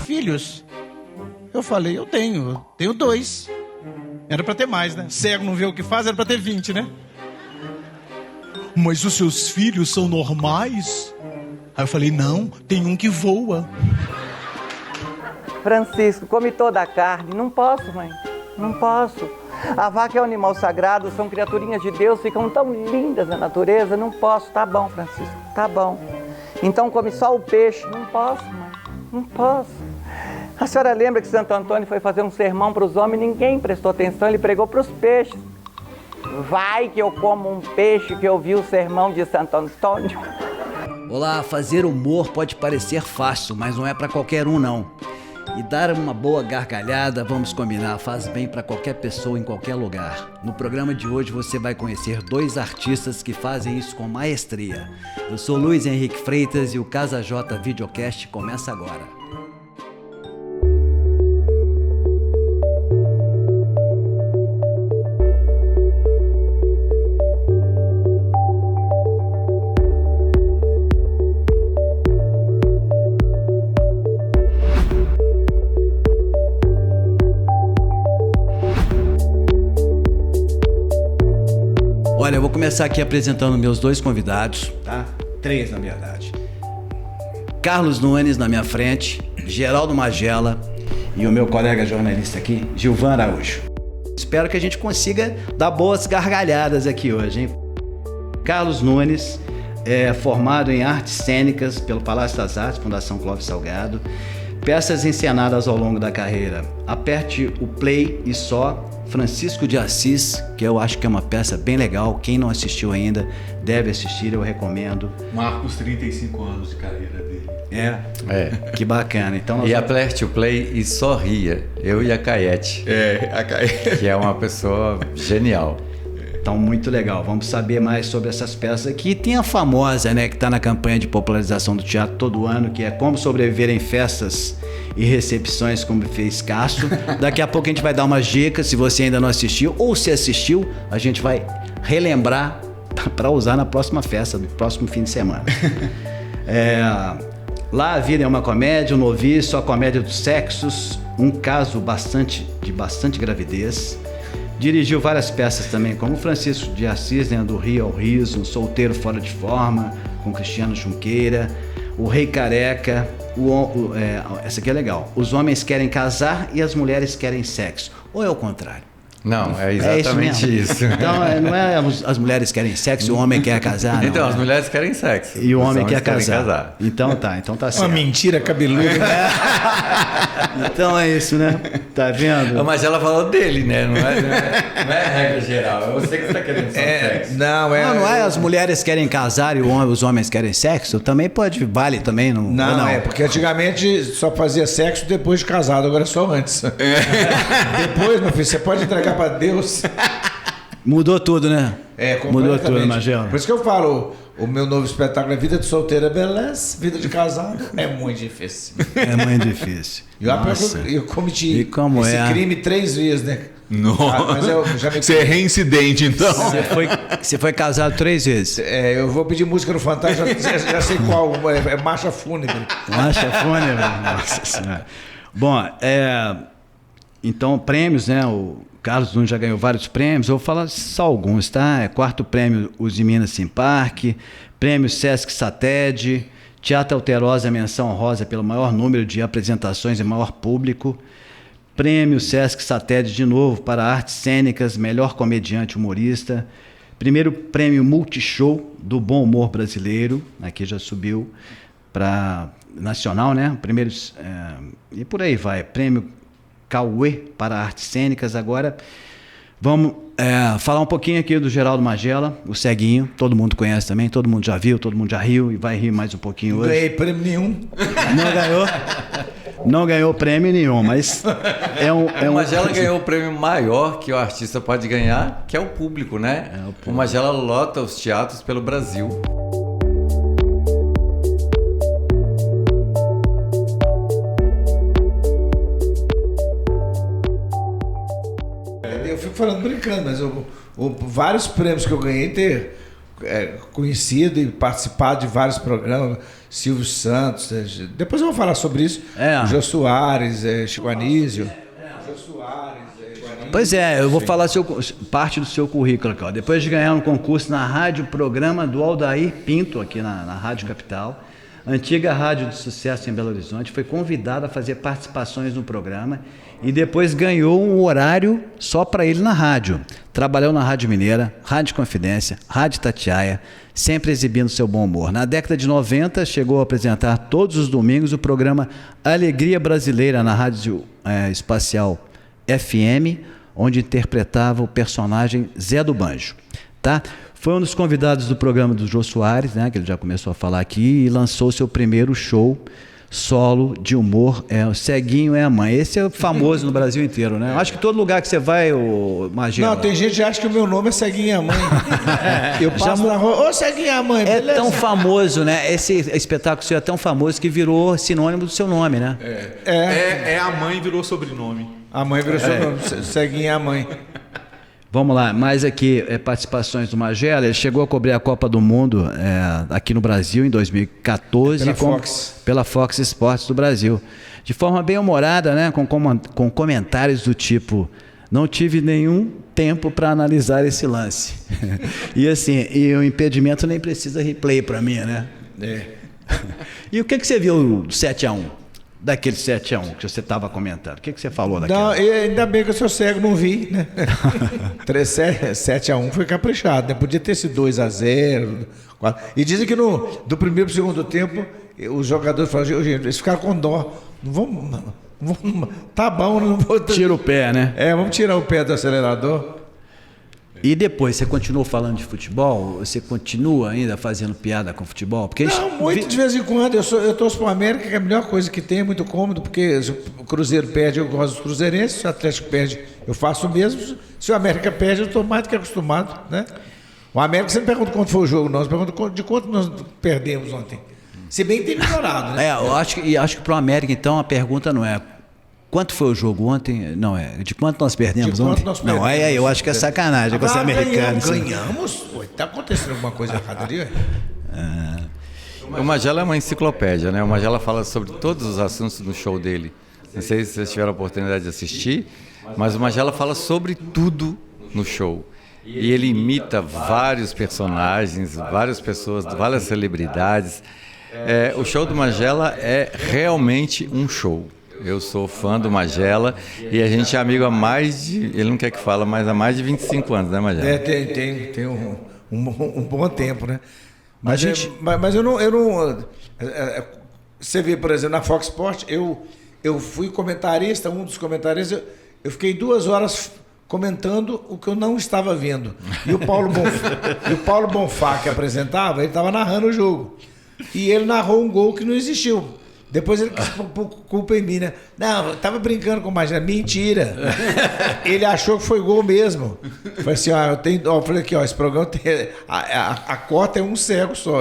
filhos? Eu falei, eu tenho 2. Era pra ter mais, né? Cego não vê o que faz, era pra ter 20, né? Mas os seus filhos são normais? Aí eu falei, não, tem um que voa. Francisco, come toda a carne. Não posso, mãe. Não posso. A vaca é um animal sagrado, são criaturinhas de Deus, ficam tão lindas na natureza. Não posso. Tá bom, Francisco, tá bom. Então come só o peixe. Não posso, mãe. Não posso. A senhora lembra que Santo Antônio foi fazer um sermão para os homens, ninguém prestou atenção, ele pregou para os peixes. Vai que eu como um peixe que eu vi o sermão de Santo Antônio. Olá, fazer humor pode parecer fácil, mas não é para qualquer um não. E dar uma boa gargalhada, vamos combinar, faz bem para qualquer pessoa em qualquer lugar. No programa de hoje você vai conhecer 2 artistas que fazem isso com maestria. Eu sou Luiz Henrique Freitas e o Casa J Videocast começa agora. Olha, eu vou começar aqui apresentando meus 2 convidados, tá? 3, na verdade. Carlos Nunes na minha frente, Geraldo Magela e o meu colega jornalista aqui, Gilvan Araújo. Espero que a gente consiga dar boas gargalhadas aqui hoje, hein? Carlos Nunes é formado em artes cênicas pelo Palácio das Artes, Fundação Clóvis Salgado. Peças encenadas ao longo da carreira. Aperte o play e só. Francisco de Assis, que eu acho que é uma peça bem legal. Quem não assistiu ainda deve assistir, eu recomendo. Marca os 35 anos de carreira dele. Que bacana. Então, e aperte o play e só ria. Eu e a Caete. A Caete. Que é uma pessoa genial. Então, muito legal. Vamos saber mais sobre essas peças aqui. Tem a famosa, né, que está na campanha de popularização do teatro todo ano, que é Como Sobreviver em Festas e Recepções com Buffet Escasso. Daqui a pouco a gente vai dar umas dicas, se você ainda não assistiu, ou se assistiu, a gente vai relembrar para usar na próxima festa, no próximo fim de semana. Lá a Vida é uma Comédia, O Noviço, A Comédia dos Sexos, um caso de bastante gravidez. Dirigiu várias peças também, como Francisco de Assis, né, do Rio ao Riso, Solteiro Fora de Forma, com Cristiano Junqueira, O Rei Careca, essa aqui é legal, Os Homens Querem Casar e as Mulheres Querem Sexo. Ou é o contrário? Não, é exatamente isso. Então, não é as mulheres querem sexo e o homem quer casar, não. Então, as mulheres querem sexo. E o homem quer casar. Então tá certo. Uma mentira cabeluda. Então é isso, né? Tá vendo? Mas ela falou dele, né? Não é regra geral. É você que está querendo só sexo. Não é as mulheres querem casar e os homens querem sexo? Também vale também. Não, é porque antigamente só fazia sexo depois de casado, agora é só antes. Depois, meu filho, você pode entregar para Deus. Mudou tudo, né? Mudou tudo, Magela. Por isso que eu falo, o meu novo espetáculo é Vida de Solteira é Beleza, Vida de Casado é muito difícil. É muito difícil. Eu cometi esse crime 3 vezes, né? Nossa. Mas eu já me... Você é reincidente, então. Você foi casado 3 vezes. Eu vou pedir música no Fantástico, já sei qual. É Marcha Fúnebre. Marcha Fúnebre? Nossa Senhora. Bom, então, prêmios, né? O Carlos Nunes já ganhou vários prêmios, eu vou falar só alguns, tá? 4º prêmio Uzi Minas Sim Parque, prêmio Sesc Sated, Teatro Alterosa menção honrosa pelo maior número de apresentações e maior público, prêmio Sesc Sated de novo para artes cênicas, melhor comediante humorista, primeiro prêmio Multishow do Bom Humor Brasileiro, aqui já subiu para nacional, né? Primeiros, e por aí vai, prêmio Cauê para artes cênicas. Agora vamos falar um pouquinho aqui do Geraldo Magela, o ceguinho, todo mundo conhece também, todo mundo já viu, todo mundo já riu e vai rir mais um pouquinho hoje. Não ganhei prêmio nenhum. Não ganhou prêmio nenhum, mas o Magela ganhou o prêmio maior que o artista pode ganhar, que é o público, né? O Magela lota os teatros pelo Brasil. Eu fico falando brincando, mas vários prêmios que eu ganhei conhecido e participado de vários programas, Silvio Santos, depois eu vou falar sobre isso, o Jô Soares, Chico Anísio. Pois é, eu vou falar parte do seu currículo aqui. Ó. Depois de ganhar um concurso na rádio programa do Aldair Pinto, aqui na Rádio Capital, antiga rádio de sucesso em Belo Horizonte, foi convidado a fazer participações no programa e depois ganhou um horário só para ele na rádio. Trabalhou na Rádio Mineira, Rádio Confidência, Rádio Itatiaia, sempre exibindo seu bom humor. Na década de 90, chegou a apresentar todos os domingos o programa Alegria Brasileira na Rádio Espacial FM, onde interpretava o personagem Zé do Banjo. Tá? Foi um dos convidados do programa do Jô Soares, né, que ele já começou a falar aqui, e lançou seu primeiro show solo de humor, o Ceguinho é a Mãe. Esse é famoso no Brasil inteiro, né? Acho que todo lugar que você vai, Magela... Não, tem gente que acha que o meu nome é Ceguinho é a Mãe. Eu passo na rua, ô Ceguinho é a Mãe, beleza? É tão famoso, né? Esse espetáculo seu é tão famoso que virou sinônimo do seu nome, né? A mãe virou sobrenome. A mãe virou seu nome, Ceguinho é a Mãe. Vamos lá, mais aqui participações do Magela. Ele chegou a cobrir a Copa do Mundo aqui no Brasil em 2014 pela Fox Sports do Brasil. De forma bem humorada, né? Com comentários do tipo: não tive nenhum tempo para analisar esse lance. E assim, o impedimento nem precisa replay para mim, né? E o que você viu do 7-1? Daquele 7-1 que você estava comentando. O que você falou daquele? Não, ainda bem que eu sou cego, não vi, né? 7-1 foi caprichado, né? Podia ter sido 2-0. E dizem que do primeiro para o segundo tempo, os jogadores falaram, gente, eles ficaram com dó. Não vamos, tá bom, não vou... Tira o pé, né? Vamos tirar o pé do acelerador. E depois, você continuou falando de futebol? Você continua ainda fazendo piada com futebol? Porque muito de vez em quando. Eu torço para o América, que é a melhor coisa que tem, é muito cômodo, porque se o Cruzeiro perde, eu gosto dos cruzeirenses, se o Atlético perde, eu faço o mesmo. Se o América perde, eu estou mais do que acostumado, né? O América, você não pergunta quanto foi o jogo, não. Você pergunta de quanto nós perdemos ontem. Se bem que tem melhorado, né? Eu acho que para o América, então, a pergunta não é quanto foi o jogo ontem? Não, de quanto nós perdemos ontem? Não, eu acho que é sacanagem com você americano. Ganhamos? Está acontecendo alguma coisa errada ali? O Magela é uma enciclopédia, né? O Magela fala sobre todos os assuntos no show dele. Não sei se vocês tiveram a oportunidade de assistir, mas o Magela fala sobre tudo no show. E ele imita vários personagens, várias pessoas, várias celebridades. O show do Magela é realmente um show. Eu sou fã do Magela e a gente é amigo há mais de... Ele não quer que fale, mas há mais de 25 anos, né, Magela? Tem um bom tempo, né? Mas eu não... Você vê, por exemplo, na Fox Sports, eu fui comentarista, um dos comentaristas, eu fiquei 2 horas comentando o que eu não estava vendo. E o Paulo Bonfá, que apresentava, ele estava narrando o jogo. E ele narrou um gol que não existiu. Depois ele quis pôr culpa em mim, né? Não, eu tava brincando com o Magela. Mentira! Ele achou que foi gol mesmo. Falei assim, eu falei aqui, esse programa tem... A cota é um cego só.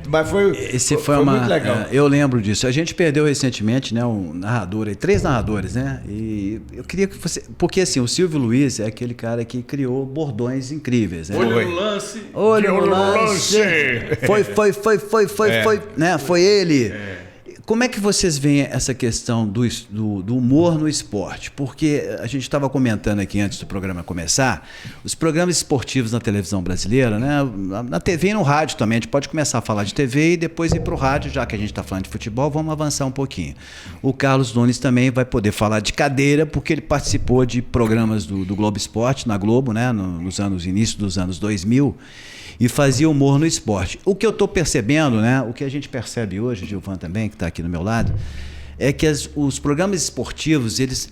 Mas foi muito legal. Eu lembro disso. A gente perdeu recentemente, né, um narrador, 3 narradores, né? E eu queria que você... Porque assim, o Silvio Luiz é aquele cara que criou bordões incríveis, né? Olho no lance. Olho no lance. Foi, né? Foi ele. Como é que vocês veem essa questão do humor no esporte? Porque a gente estava comentando aqui antes do programa começar, os programas esportivos na televisão brasileira, né? Na TV e no rádio também, a gente pode começar a falar de TV e depois ir para o rádio, já que a gente está falando de futebol, vamos avançar um pouquinho. O Carlos Nunes também vai poder falar de cadeira, porque ele participou de programas do Globo Esporte, na Globo, né? Início dos anos 2000, e fazia humor no esporte. O que eu estou percebendo, né, o que a gente percebe hoje, Gilvan também, que está aqui do meu lado, é que os programas esportivos eles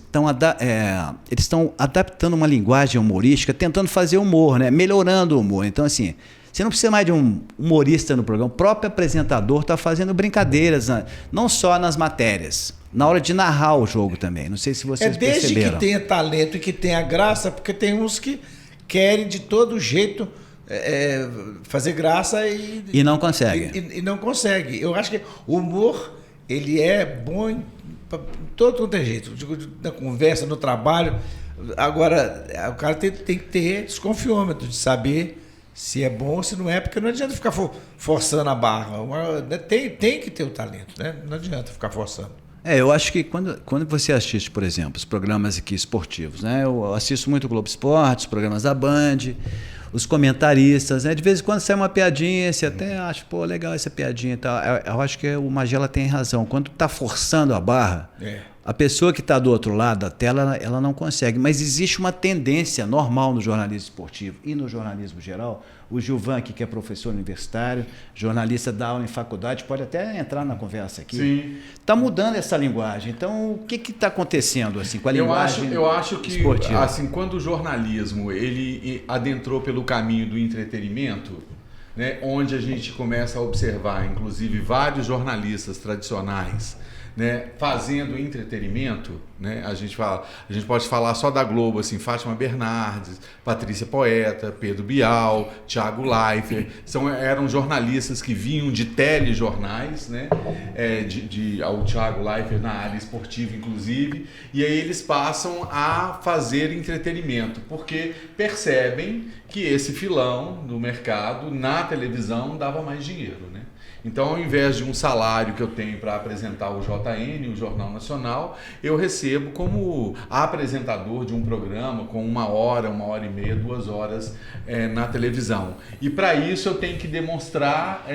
estão adaptando uma linguagem humorística, tentando fazer humor, né, melhorando o humor. Então, assim, você não precisa mais de um humorista no programa. O próprio apresentador está fazendo brincadeiras, não só nas matérias, na hora de narrar o jogo também. Não sei se vocês perceberam. Desde que tenha talento e que tenha graça, porque tem uns que querem de todo jeito... fazer graça e não consegue. E não consegue. Eu acho que o humor, ele é bom em todo quanto é jeito. Na conversa, no trabalho. Agora, o cara tem que ter desconfiômetro de saber se é bom ou se não é, porque não adianta ficar forçando a barra. Tem que ter o talento, né? Não adianta ficar forçando. Eu acho que quando você assiste, por exemplo, os programas aqui esportivos, né? Eu assisto muito o Globo Esporte, os programas da Band, os comentaristas, né? De vez em quando sai uma piadinha, você até acha, pô, legal essa piadinha e tal. Eu acho que o Magela tem razão. Quando está forçando a barra, a pessoa que está do outro lado da tela, ela não consegue. Mas existe uma tendência normal no jornalismo esportivo e no jornalismo geral. O Gilvan, aqui, que é professor universitário, jornalista, dá aula em faculdade, pode até entrar na conversa aqui. Está mudando essa linguagem. Então, o que está acontecendo assim, com a linguagem eu acho que esportiva? Assim, quando o jornalismo ele adentrou pelo caminho do entretenimento, né, onde a gente começa a observar, inclusive, vários jornalistas tradicionais, né, fazendo entretenimento, né? A gente pode falar só da Globo, assim, Fátima Bernardes, Patrícia Poeta, Pedro Bial, Thiago Leifert, eram jornalistas que vinham de telejornais, né? O Thiago Leifert na área esportiva, inclusive, e aí eles passam a fazer entretenimento, porque percebem que esse filão do mercado na televisão dava mais dinheiro, né? Então, ao invés de um salário que eu tenho para apresentar o JN, o Jornal Nacional, eu recebo como apresentador de um programa com 1 hora, 1h30, 2 horas na televisão. E para isso eu tenho que demonstrar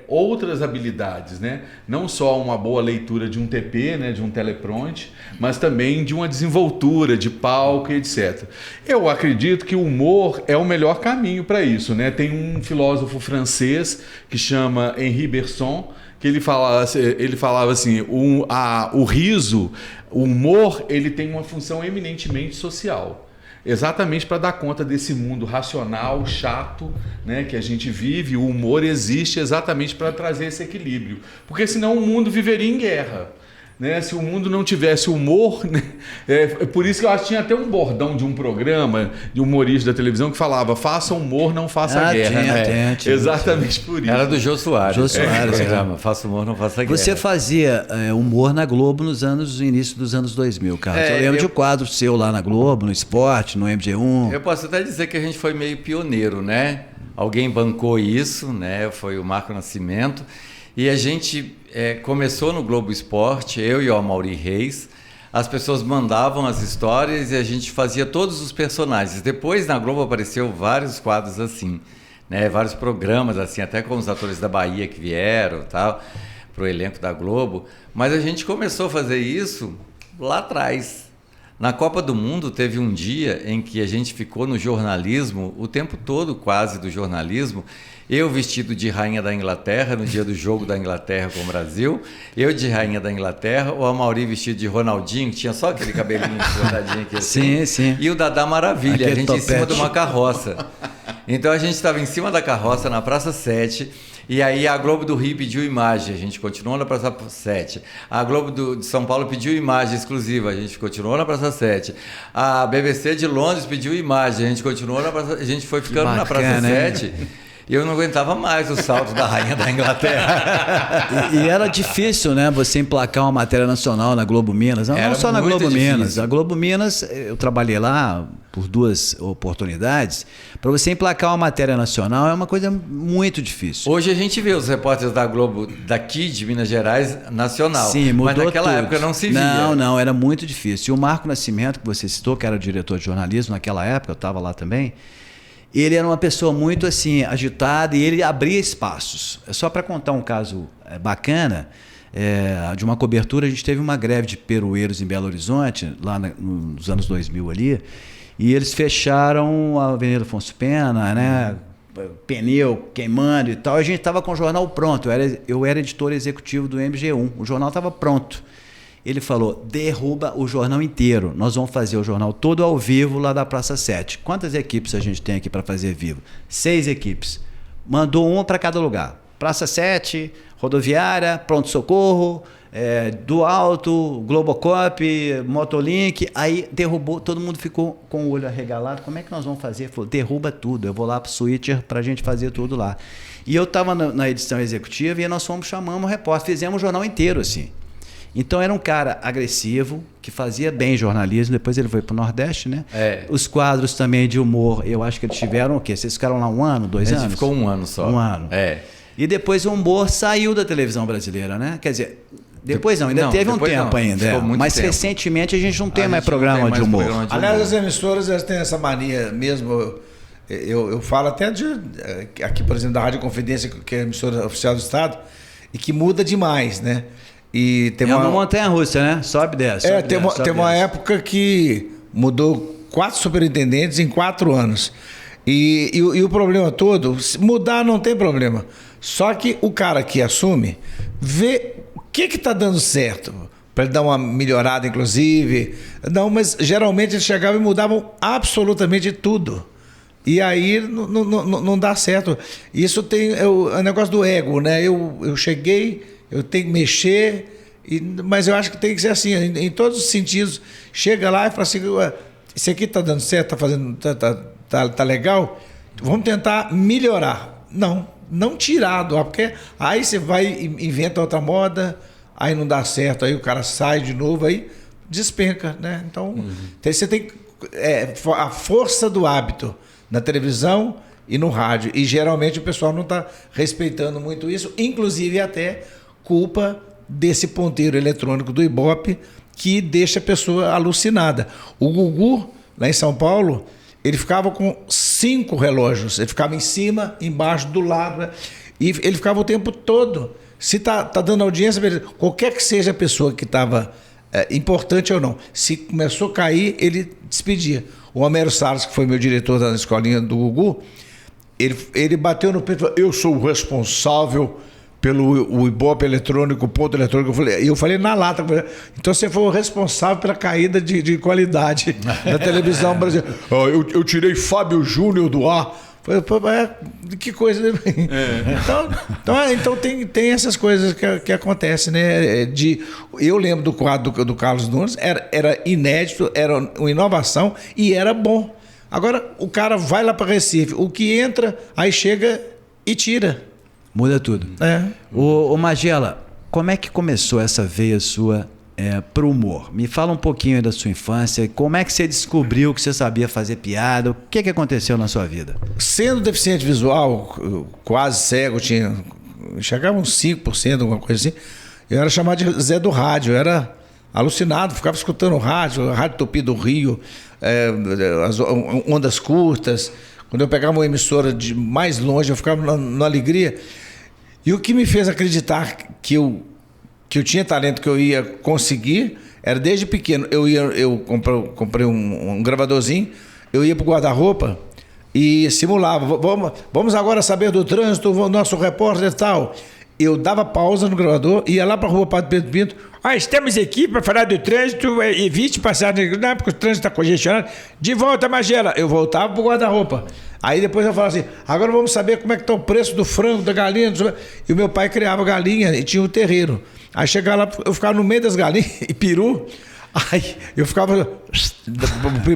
outras habilidades, né? Não só uma boa leitura de um TP, né, de um teleprompter, mas também de uma desenvoltura de palco e etc. Eu acredito que o humor é o melhor caminho para isso, né? Tem um filósofo francês que chama Henri Bergson, que ele falava assim, o riso, o humor, ele tem uma função eminentemente social. Exatamente para dar conta desse mundo racional, chato, né, que a gente vive. O humor existe exatamente para trazer esse equilíbrio. Porque senão o mundo viveria em guerra. Né? Se o mundo não tivesse humor, né? Por isso que eu acho que tinha até um bordão de um programa de humorista da televisão que falava: faça humor, não faça guerra. Tinha, exatamente por isso. Era do Jô Soares. Programa, faça humor, não faça guerra. Você fazia humor na Globo no início dos anos 2000, Carlos. Eu lembro de um quadro seu lá na Globo, no Esporte, no MG1. Eu posso até dizer que a gente foi meio pioneiro, né? Alguém bancou isso, né? Foi o Marco Nascimento. E a gente começou no Globo Esporte, eu e o Amaury Reis. As pessoas mandavam as histórias e a gente fazia todos os personagens. Depois na Globo apareceu vários quadros assim, né? Vários programas assim, até com os atores da Bahia que vieram, tal, para o elenco da Globo. Mas a gente começou a fazer isso lá atrás. Na Copa do Mundo teve um dia em que a gente ficou no jornalismo, o tempo todo quase do jornalismo. Eu vestido de rainha da Inglaterra, no dia do jogo da Inglaterra com o Brasil. Eu de rainha da Inglaterra. O Amaury vestido de Ronaldinho, que tinha só aquele cabelinho cortadinho aqui assim. Sim. E o Dadá Maravilha, aquele a gente topete. Em cima de uma carroça. Então a gente estava em cima da carroça na Praça 7. E aí a Globo do Rio pediu imagem, a gente continuou na Praça 7. A Globo de São Paulo pediu imagem exclusiva, a gente continuou na Praça 7. A BBC de Londres pediu imagem, a gente continuou na Praça... A gente foi ficando na Praça 7... E eu não aguentava mais o salto da rainha da Inglaterra. E era difícil, né? Você emplacar uma matéria nacional na Globo Minas. Não só na Globo Minas. A Globo Minas, eu trabalhei lá por 2 oportunidades. Para você emplacar uma matéria nacional é uma coisa muito difícil. Hoje a gente vê os repórteres da Globo daqui de Minas Gerais nacional. Sim, mudou. Mas naquela época não se via. Não, era muito difícil. E o Marco Nascimento, que você citou, que era o diretor de jornalismo naquela época, eu estava lá também. Ele era uma pessoa muito assim, agitada, e ele abria espaços. Só para contar um caso bacana, de uma cobertura, a gente teve uma greve de peroeiros em Belo Horizonte, lá nos anos 2000 ali, e eles fecharam a Avenida Afonso Pena, né? Pneu queimando e tal, e a gente estava com o jornal pronto. Eu era editor executivo do MG1, o jornal estava pronto. Ele falou: derruba o jornal inteiro. Nós vamos fazer o jornal todo ao vivo lá da Praça 7. Quantas equipes a gente tem aqui para fazer vivo? 6 equipes. Mandou uma para cada lugar. Praça 7, Rodoviária, Pronto Socorro, do Alto, Globocop, Motolink. Aí derrubou, todo mundo ficou com o olho arregalado. Como é que nós vamos fazer? Ele falou: derruba tudo. Eu vou lá para o Switcher para a gente fazer tudo lá. E eu estava na edição executiva e nós chamamos o repórter. Fizemos o jornal inteiro assim. Então era um cara agressivo, que fazia bem jornalismo, depois ele foi pro Nordeste, né? Os quadros também de humor, eu acho que eles tiveram o quê? Vocês ficaram lá 1 ano, 2 anos? A gente ficou 1 ano só. 1 ano. E depois o humor saiu da televisão brasileira, né? Quer dizer, depois ainda teve um tempo ainda. Mas tempo. Recentemente a gente não tem mais programa de humor. Aliás, as emissoras elas têm essa mania mesmo. Eu falo até aqui, por exemplo, da Rádio Confidência, que é a emissora oficial do Estado, e que muda demais, né? E tem uma montanha-russa, né? Sobe e desce. Tem uma época que mudou 4 superintendentes em 4 anos. E o problema todo, mudar não tem problema. Só que o cara que assume vê o que está dando certo. Para ele dar uma melhorada, inclusive. Não, mas geralmente eles chegavam e mudavam absolutamente tudo. E aí não dá certo. Isso tem o negócio do ego, né? Eu cheguei, eu tenho que mexer, mas eu acho que tem que ser assim, em todos os sentidos. Chega lá e fala assim, isso aqui está dando certo, está fazendo, tá legal, vamos tentar melhorar. Não tirar do ar, porque aí você vai e inventa outra moda, aí não dá certo, aí o cara sai de novo, aí despenca, né? Então, você tem a força do hábito na televisão e no rádio. E geralmente o pessoal não está respeitando muito isso, inclusive até culpa desse ponteiro eletrônico do Ibope, que deixa a pessoa alucinada. O Gugu, lá em São Paulo, ele ficava com 5 relógios. Ele ficava em cima, embaixo, do lado. E ele ficava o tempo todo. Se tá dando audiência, qualquer que seja a pessoa que estava importante ou não, se começou a cair, ele despedia. O Homero Salles, que foi meu diretor da escolinha do Gugu, ele bateu no peito e falou, eu sou o responsável pelo Ibope eletrônico, ponto eletrônico. Eu falei na lata, então você foi o responsável pela caída de qualidade da televisão brasileira. Eu tirei Fábio Júnior do ar. Que coisa, né? Então tem essas coisas que acontecem, né? Eu lembro do quadro do Carlos Nunes, era inédito, era uma inovação e era bom. Agora o cara vai lá para Recife, o que entra, aí chega e tira. Muda tudo. Ô Magela, como é que começou essa veia sua pro humor? Me fala um pouquinho aí da sua infância, como é que você descobriu que você sabia fazer piada, o que aconteceu na sua vida? Sendo deficiente visual, quase cego, chegava uns 5%, alguma coisa assim, eu era chamado de Zé do Rádio, eu era alucinado, ficava escutando rádio, a Rádio Tupi do Rio, as ondas curtas. Quando eu pegava uma emissora de mais longe, eu ficava na alegria. E o que me fez acreditar que eu tinha talento, que eu ia conseguir, era desde pequeno. Eu comprei um gravadorzinho, eu ia para o guarda-roupa e simulava. Vamos agora saber do trânsito, o nosso repórter e tal. Eu dava pausa no gravador, ia lá para a rua Padre Pedro Pinto. Estamos aqui para falar do trânsito, evite passar, não, porque o trânsito está congestionado. De volta, Magela. Eu voltava para o guarda-roupa. Aí depois eu falava assim, agora vamos saber como é que está o preço do frango, da galinha. E o meu pai criava galinha e tinha um terreiro. Aí chegava lá, eu ficava no meio das galinhas e peru. Aí eu ficava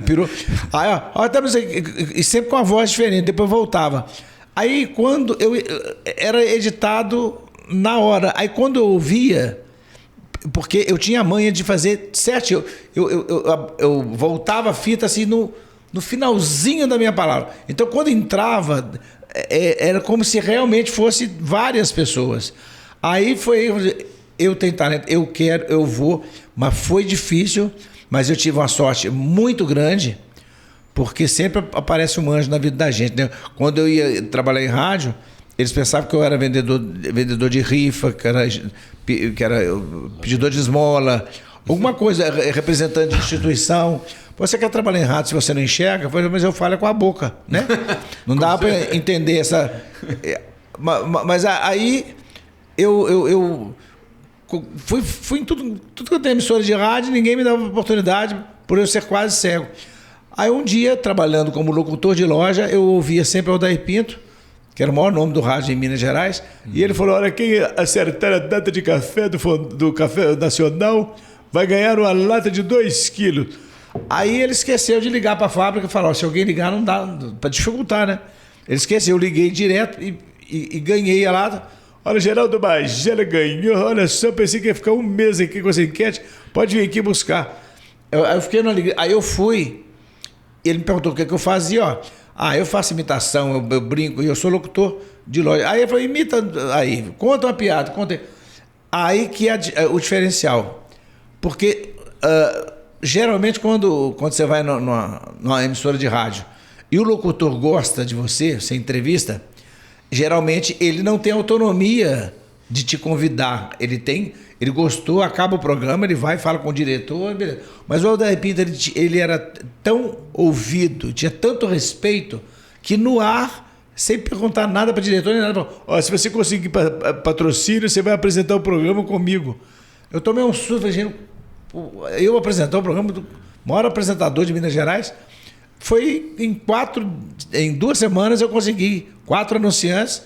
peru. Aí, estamos aqui, e sempre com a voz diferente, depois voltava. Aí quando eu era editado na hora, aí quando eu ouvia, porque eu tinha a manha de fazer certo, eu voltava a fita assim no finalzinho da minha palavra. Então quando entrava, era como se realmente fosse várias pessoas. Aí foi, eu tenho talento, eu quero, eu vou, mas foi difícil, mas eu tive uma sorte muito grande, porque sempre aparece um anjo na vida da gente, né? Quando eu ia trabalhar em rádio, eles pensavam que eu era vendedor de rifa, que era pedidor de esmola, alguma coisa, representante de instituição. Você quer trabalhar em rádio se você não enxerga? Mas eu falo com a boca, né? Não dá para entender essa... Mas aí eu fui em tudo que eu tenho emissora de rádio, ninguém me dava oportunidade por eu ser quase cego. Aí um dia, trabalhando como locutor de loja, eu ouvia sempre o Odair Pinto, que era o maior nome do rádio em Minas Gerais, e ele falou, olha, quem acertar a data de café do Café Nacional vai ganhar uma lata de 2 quilos. Aí ele esqueceu de ligar para a fábrica e falou, se alguém ligar não dá, para dificultar, né? Ele esqueceu, eu liguei direto e ganhei a lata. Olha, Geraldo Magela ganhou, olha só, pensei que ia ficar um mês aqui com essa enquete, pode vir aqui buscar. Aí eu fiquei na alegria, aí eu fui, ele me perguntou o que eu fazia, ó. Eu faço imitação, eu brinco, eu sou locutor de loja. Aí ele falou, imita aí, conta uma piada, conta aí. Aí que é o diferencial, porque geralmente quando você vai numa emissora de rádio e o locutor gosta de você entrevista, geralmente ele não tem autonomia de te convidar. Ele gostou, acaba o programa, ele vai, fala com o diretor, beleza. Mas o Aldair Pinto, ele era tão ouvido, tinha tanto respeito, que no ar, sem perguntar nada para o diretor, nem nada, falou, se você conseguir patrocínio, você vai apresentar o programa comigo. Eu tomei um susto, eu apresentar o programa do maior apresentador de Minas Gerais. Foi em 2 semanas eu consegui 4 anunciantes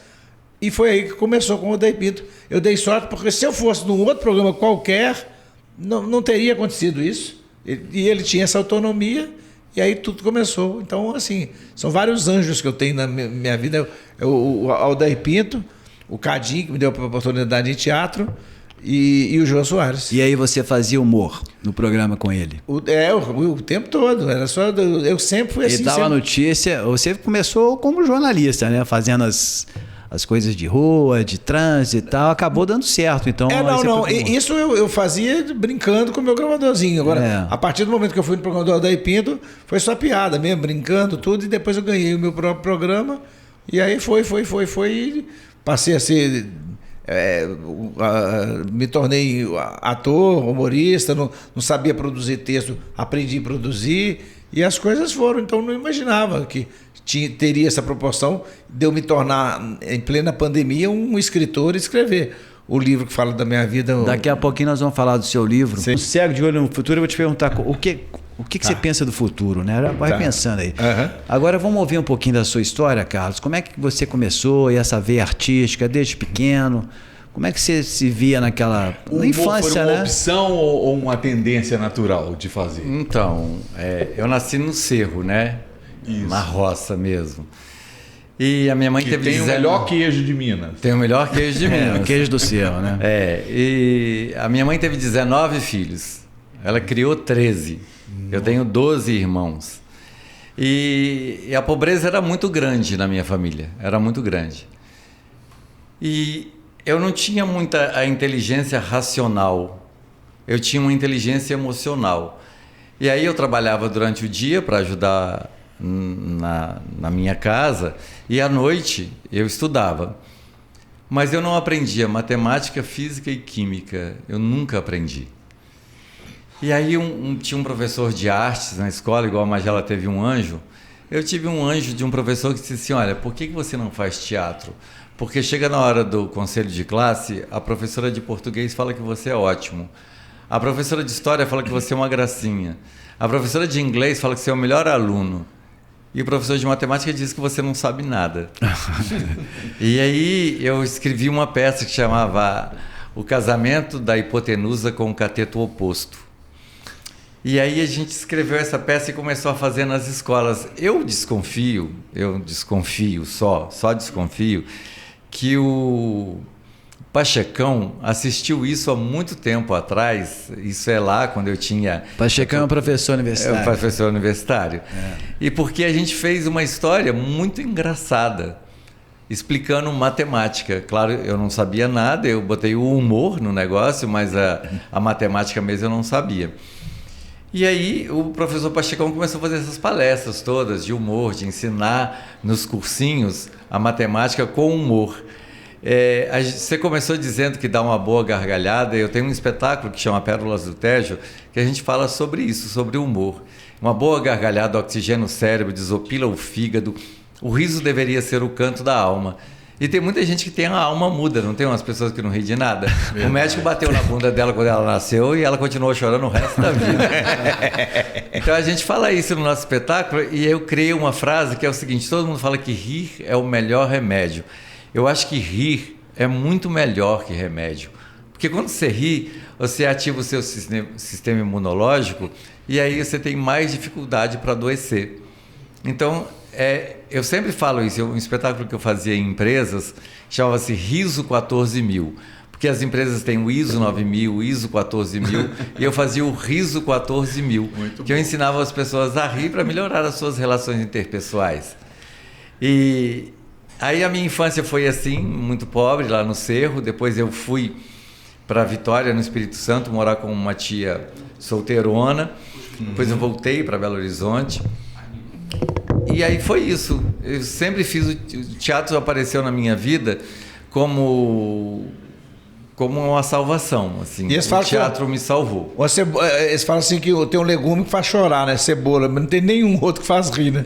e foi aí que começou com o Aldair Pinto. Eu dei sorte porque se eu fosse num outro programa qualquer, não teria acontecido isso. E ele tinha essa autonomia e aí tudo começou. Então, assim, são vários anjos que eu tenho na minha vida. O Aldair Pinto, o Cadinho, que me deu a oportunidade em teatro, e o Jô Soares. E aí você fazia humor no programa com ele? O tempo todo. Era só, eu sempre fui assim. Ele dava notícia. Você começou como jornalista, né? Fazendo as coisas de rua, de trânsito e tal. Acabou dando certo. Então, isso eu fazia brincando com o meu gravadorzinho. Agora, a partir do momento que eu fui no programa do Aldair Pinto, foi só piada mesmo, brincando tudo. E depois eu ganhei o meu próprio programa. E aí foi. Passei a ser... me tornei ator, humorista, não sabia produzir texto, aprendi a produzir e as coisas foram. Então não imaginava que teria essa proporção de eu me tornar, em plena pandemia, um escritor e escrever o livro que fala da minha vida. Daqui a pouquinho nós vamos falar do seu livro. Sim. O Cego de Olho no Futuro, eu vou te perguntar o que você pensa do futuro, né? Vai pensando aí. Uhum. Agora vamos ouvir um pouquinho da sua história, Carlos. Como é que você começou e essa veia artística desde pequeno? Como é que você se via na infância, foi uma né? opção ou uma tendência natural de fazer? Então, eu nasci no Cerro, né? Isso. Na roça mesmo. E a minha mãe teve tem o melhor queijo de Minas. Tem o melhor queijo de Minas. O queijo do Cerro, né? E a minha mãe teve 19 filhos. Ela criou 13. Eu tenho 12 irmãos. E a pobreza era muito grande na minha família. Era muito grande. E eu não tinha muita a inteligência racional. Eu tinha uma inteligência emocional. E aí eu trabalhava durante o dia para ajudar na minha casa e à noite eu estudava. Mas eu não aprendia matemática, física e química. Eu nunca aprendi. E aí tinha um professor de artes na escola, igual a Magela teve um anjo. Eu tive um anjo de um professor que disse assim, olha, por que você não faz teatro? Porque chega na hora do conselho de classe, a professora de português fala que você é ótimo. A professora de história fala que você é uma gracinha. A professora de inglês fala que você é o melhor aluno. E o professor de matemática diz que você não sabe nada. E aí eu escrevi uma peça que chamava O Casamento da Hipotenusa com o Cateto Oposto. E aí a gente escreveu essa peça e começou a fazer nas escolas. Eu desconfio, só desconfio, que o Pachecão assistiu isso há muito tempo atrás. Isso é lá quando eu tinha... Pachecão é um professor universitário. É um professor universitário. E porque a gente fez uma história muito engraçada, explicando matemática. Claro, eu não sabia nada, eu botei o humor no negócio, mas a matemática mesmo eu não sabia. E aí o professor Pachecão começou a fazer essas palestras todas de humor, de ensinar nos cursinhos a matemática com humor. Você começou dizendo que dá uma boa gargalhada. Eu tenho um espetáculo que chama Pérolas do Tejo, que a gente fala sobre isso, sobre humor. Uma boa gargalhada oxigena o cérebro, desopila o fígado. O riso deveria ser o canto da alma. E tem muita gente que tem a alma muda, não tem umas pessoas que não riem de nada? O médico bateu na bunda dela quando ela nasceu e ela continuou chorando o resto da vida. Então a gente fala isso no nosso espetáculo e eu criei uma frase que é o seguinte: todo mundo fala que rir é o melhor remédio. Eu acho que rir é muito melhor que remédio. Porque quando você ri, você ativa o seu sistema imunológico e aí você tem mais dificuldade para adoecer. Então, Eu sempre falo isso, um espetáculo que eu fazia em empresas chamava-se Riso 14.000, porque as empresas têm o ISO 9.000, o ISO 14.000, e eu fazia o Riso 14.000, que eu ensinava as pessoas a rir para melhorar as suas relações interpessoais. E aí a minha infância foi assim, muito pobre, lá no Cerro. Depois eu fui para Vitória, no Espírito Santo, morar com uma tia solteirona. Depois eu voltei para Belo Horizonte. E aí foi isso. Eu sempre fiz... O teatro apareceu na minha vida como uma salvação. Assim. O teatro me salvou. Eles falam assim que tem um legume que faz chorar, né? Cebola, mas não tem nenhum outro que faz rir, né?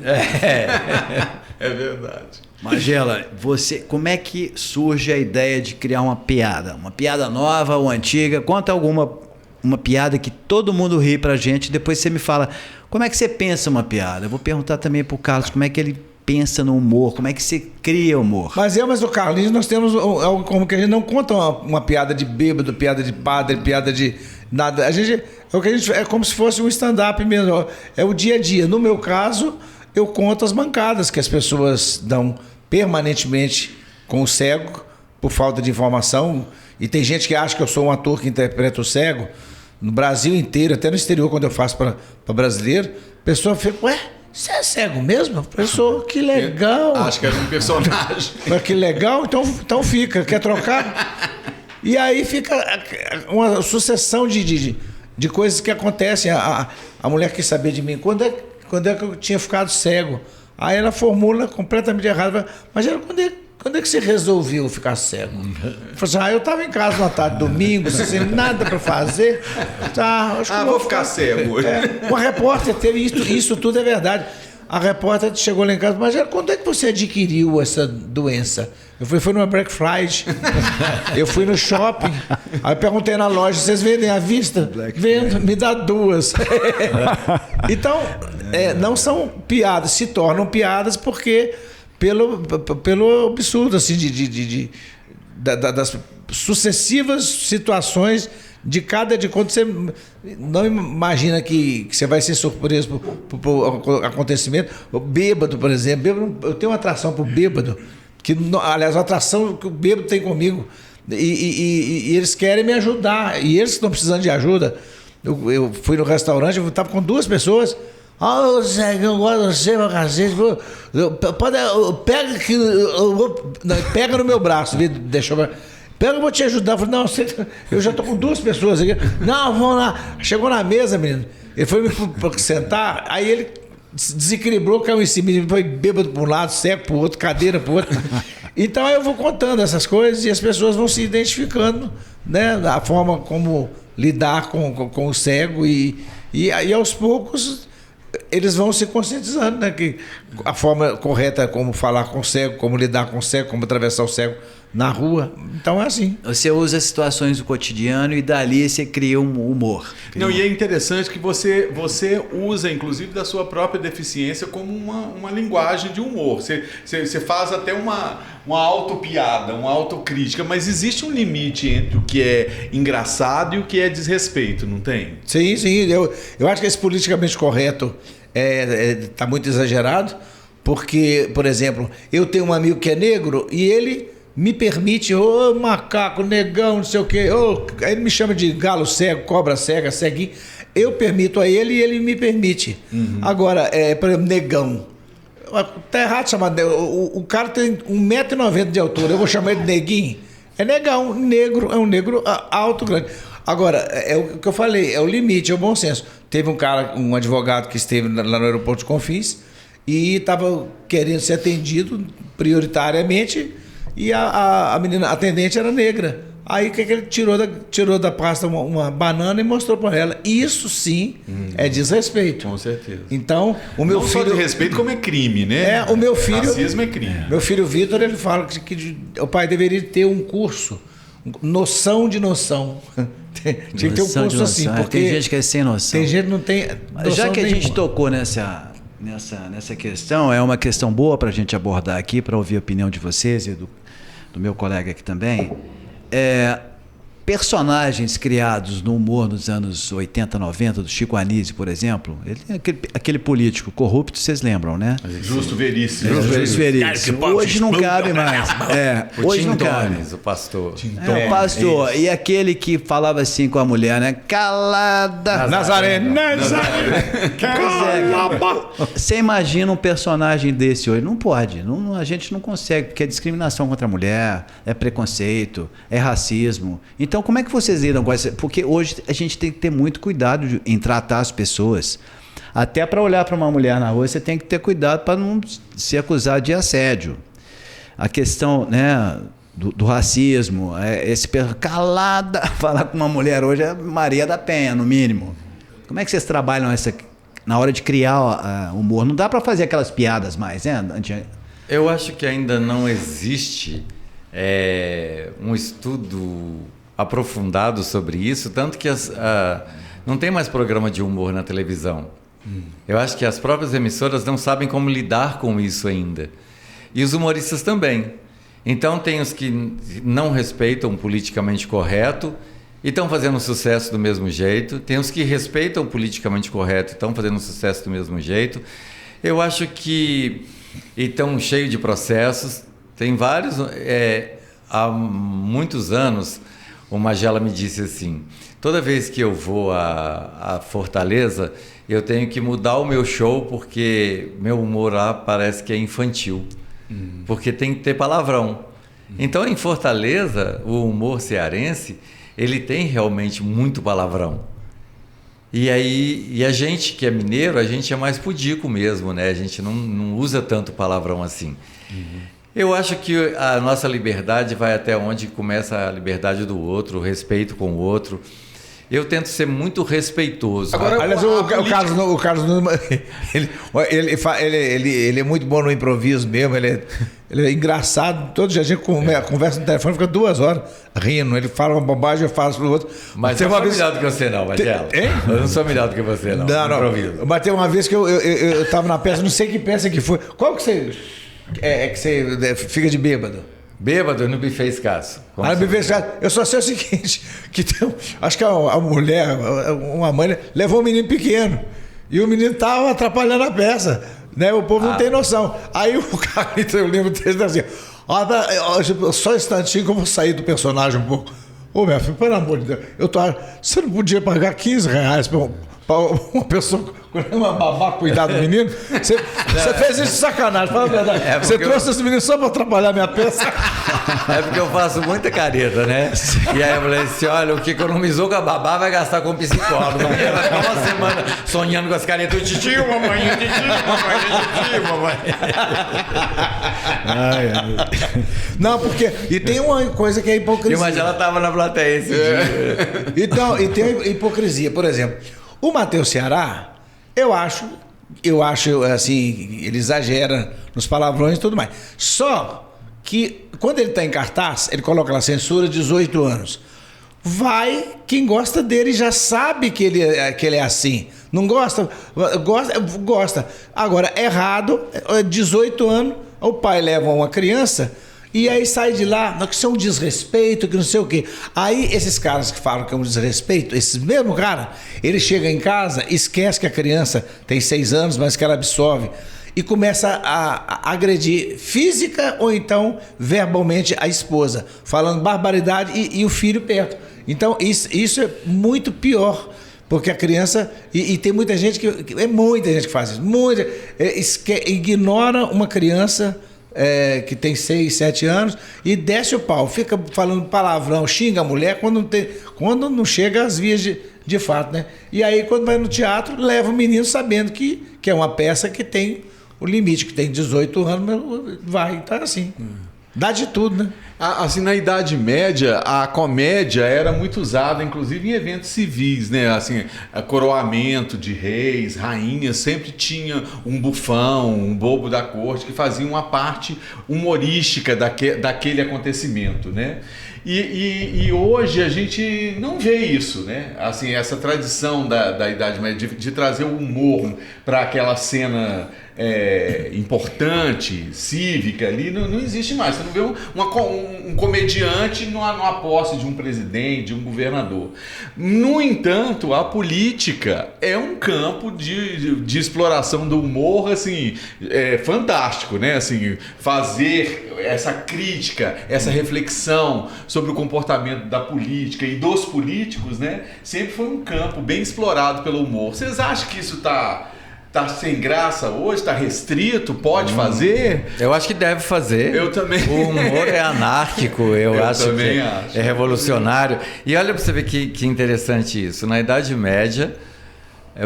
É verdade. Magela, como é que surge a ideia de criar uma piada? Uma piada nova ou antiga? Conta uma piada que todo mundo ri pra gente, depois você me fala, como é que você pensa uma piada? Eu vou perguntar também pro Carlos como é que ele pensa no humor, como é que você cria humor. Mas o Carlinhos, nós temos algo como que a gente não conta uma piada de bêbado, piada de padre, piada de nada. É como se fosse um stand-up mesmo, é o dia a dia. No meu caso, eu conto as bancadas que as pessoas dão permanentemente com o cego, por falta de informação. E tem gente que acha que eu sou um ator que interpreta o cego. No Brasil inteiro, até no exterior, quando eu faço para brasileiro, a pessoa fica, ué, você é cego mesmo? Professor, que legal. Acho que é um personagem. Que legal, então fica. Quer trocar? E aí fica uma sucessão de coisas que acontecem. A mulher quis saber de mim, quando é que eu tinha ficado cego? Aí ela formula completamente errado. Mas quando é que você resolveu ficar cego? Eu falei assim, eu estava em casa na tarde, domingo, sem nada para fazer. Vou ficar cego hoje. Uma repórter teve isso tudo é verdade. A repórter chegou lá em casa, mas quando é que você adquiriu essa doença? Eu falei, foi numa Black Friday. Eu fui no shopping, aí perguntei na loja, vocês vendem à vista? Vendo, me dá 2. Então, não são piadas, se tornam piadas porque pelo absurdo assim, das sucessivas situações quando você não imagina que você vai ser surpreso por acontecimento. O bêbado, por exemplo, eu tenho uma atração por bêbado, aliás, uma atração que o bêbado tem comigo, e eles querem me ajudar, e eles estão precisando de ajuda. Eu fui no restaurante, eu estava com 2 pessoas. Zé, eu gosto de você, meu cacete. Pega aqui, pega no meu braço, deixa eu... Pega, eu vou te ajudar. Eu falei, não, eu já estou com 2 pessoas aqui. Não, vamos lá. Chegou na mesa, menino. Ele foi me sentar, aí ele desequilibrou, caiu em cima, foi bêbado para um lado, cego para o outro, cadeira para o outro. Então eu vou contando essas coisas e as pessoas vão se identificando, né, da forma como lidar com o cego e aos poucos eles vão se conscientizando, né, que a forma correta é como falar com o cego, como lidar com o cego, como atravessar o cego na rua. Então é assim. Você usa situações do cotidiano e dali você cria um humor. E é interessante que você usa, inclusive, da sua própria deficiência como uma linguagem de humor. Você faz até uma autopiada, uma autocrítica, mas existe um limite entre o que é engraçado e o que é desrespeito, não tem? Sim. Eu acho que esse politicamente correto está muito exagerado, porque, por exemplo, eu tenho um amigo que é negro e ele me permite, macaco, negão, não sei o quê, aí ele me chama de galo cego, cobra cega, ceguinho. Eu permito a ele e ele me permite. Agora, por exemplo, negão. Tá errado chamar. O cara tem 1,90 m de altura, eu vou chamar ele de neguinho? É negão, negro, é um negro alto, grande. Agora, é o que eu falei, é o limite, é o bom senso. Teve um advogado que esteve lá no aeroporto de Confins e estava querendo ser atendido prioritariamente. E a menina, a atendente era negra. Aí o que ele tirou da pasta uma banana e mostrou para ela. Isso sim é desrespeito. Com certeza. Então, o meu filho... Não só desrespeito, como é crime, né? O meu filho... Racismo é crime. Meu filho Vitor, ele fala que o pai deveria ter um curso, noção de noção. Tinha que ter um curso assim, porque... Tem gente que é sem noção. Tem gente que não tem noção. Já que a gente nenhuma. tocou nessa questão, é uma questão boa para a gente abordar aqui, para ouvir a opinião de vocês e do meu colega aqui também. personagens criados no humor nos anos 80, 90, do Chico Anísio, por exemplo, ele é aquele político corrupto, vocês lembram, né? Justo Veríssimo. Justo Veríssimo. Hoje não cabe mais. Hoje não cabe. O pastor. O pastor. E aquele que falava assim com a mulher, né? Calada. Nazaré. Você imagina um personagem desse hoje? Não pode. A gente não consegue, porque é discriminação contra a mulher, é preconceito, é racismo. Então, como é que vocês lidam com isso? Porque hoje a gente tem que ter muito cuidado em tratar as pessoas. Até para olhar para uma mulher na rua, você tem que ter cuidado para não ser acusado de assédio. A questão, né, do racismo, calada, falar com uma mulher hoje é Maria da Penha, no mínimo. Como é que vocês trabalham na hora de criar humor? Não dá para fazer aquelas piadas mais, né? Eu acho que ainda não existe um estudo aprofundado sobre isso, tanto que não tem mais programa de humor na televisão. Eu acho que as próprias emissoras não sabem como lidar com isso ainda. E os humoristas também. Então tem os que não respeitam o politicamente correto e estão fazendo sucesso do mesmo jeito. Tem os que respeitam o politicamente correto e estão fazendo sucesso do mesmo jeito. Eu acho que estão cheios de processos. Tem vários... há muitos anos, o Magela me disse assim, toda vez que eu vou a Fortaleza, eu tenho que mudar o meu show porque meu humor lá parece que é infantil. Porque tem que ter palavrão. Então, em Fortaleza, o humor cearense, ele tem realmente muito palavrão. E a gente que é mineiro, a gente é mais pudico mesmo, né? A gente não usa tanto palavrão assim. Eu acho que a nossa liberdade vai até onde começa a liberdade do outro, o respeito com o outro. Eu tento ser muito respeitoso. Agora, aliás, o Carlos Nunes, ele é muito bom no improviso mesmo, ele é engraçado. Todo dia a gente conversa no telefone, fica 2 horas rindo. Ele fala uma bobagem, eu faço pro outro. Mas eu não sou melhor do que você não, Magela. Eu não sou melhor do que você não. Não. Mas tem uma vez que eu tava na peça, não sei que peça que foi. Qual que você... que você fica de bêbado? Bêbado no buffet escasso. No buffet escasso. Eu só sei o seguinte, que acho que a mulher, uma mãe, levou um menino pequeno. E o menino tava atrapalhando a peça. Né? O povo não tem noção. Aí o cara, eu lembro dele assim, só um instantinho que eu vou sair do personagem um pouco. Ô, minha filha, pelo amor de Deus, você não podia pagar R$15 para uma pessoa, uma babá cuidar do menino? Você fez isso de sacanagem, fala a verdade. Você trouxe esse menino só para atrapalhar minha peça? É porque eu faço muita careta, né? E aí eu falei assim, olha, o que economizou com a babá vai gastar com o psicólogo. Vai ficar uma semana sonhando com as caretas. Titio, mamãe, mamãe. Não, porque... E tem uma coisa que é hipocrisia. Mas ela estava na plateia esse dia. Então, e tem a hipocrisia. Por exemplo, o Matheus Ceará, eu acho assim, ele exagera nos palavrões e tudo mais. Só que quando ele está em cartaz, ele coloca lá censura 18 anos. Quem gosta dele já sabe que ele é assim. Não gosta? Gosta. Agora, errado, 18 anos, o pai leva uma criança e aí sai de lá, que isso é um desrespeito, que não sei o quê. Aí esses caras que falam que é um desrespeito, esses mesmo cara, ele chega em casa, esquece que a criança tem 6 anos, mas que ela absorve, e começa a agredir física ou então verbalmente a esposa, falando barbaridade e o filho perto. Então isso é muito pior. Porque a criança... E tem muita gente é muita gente que faz isso. Ignora uma criança... que tem 6, 7 anos e desce o pau, fica falando palavrão, xinga a mulher quando não chega às vias de fato, né? E aí quando vai no teatro, leva o menino sabendo que é uma peça que tem o limite, que tem 18 anos, vai, tá assim. Dá de tudo, né? Assim, na Idade Média, a comédia era muito usada, inclusive em eventos civis, né? Assim, coroamento de reis, rainhas, sempre tinha um bufão, um bobo da corte que fazia uma parte humorística daquele acontecimento, né? E hoje a gente não vê isso, né? Assim, essa tradição da Idade Média de trazer o humor para aquela cena importante, cívica ali, não existe mais. Você não vê um comediante numa posse de um presidente, de um governador. No entanto, a política é um campo de exploração do humor, assim, fantástico, né? Assim, fazer essa crítica, essa reflexão sobre o comportamento da política e dos políticos, né? Sempre foi um campo bem explorado pelo humor. Vocês acham que isso tá sem graça hoje? Tá restrito? Pode fazer? Eu acho que deve fazer. Eu também. O humor é anárquico, eu acho também que acho. é revolucionário. E olha para você ver que interessante isso. Na Idade Média,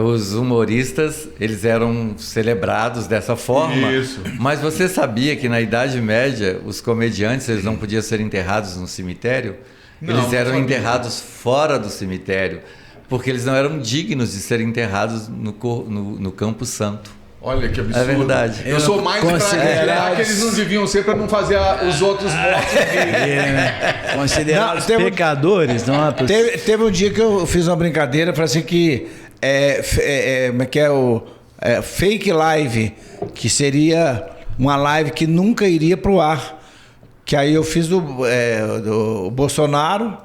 os humoristas, eles eram celebrados dessa forma. Isso. Mas você sabia que na Idade Média, os comediantes, eles não podiam ser enterrados no cemitério? Não, Eles eram não sabia. enterrados fora do cemitério, porque eles não eram dignos de serem enterrados no Campo Santo. Olha que absurdo. É verdade. Eu sou mais pra acreditar que eles não deviam ser para não fazer os outros mortos verem. Considerados Não, pecadores, não é? Teve um dia que eu fiz uma brincadeira, falei assim que fake live, que seria uma live que nunca iria pro ar. Que aí eu fiz do Bolsonaro,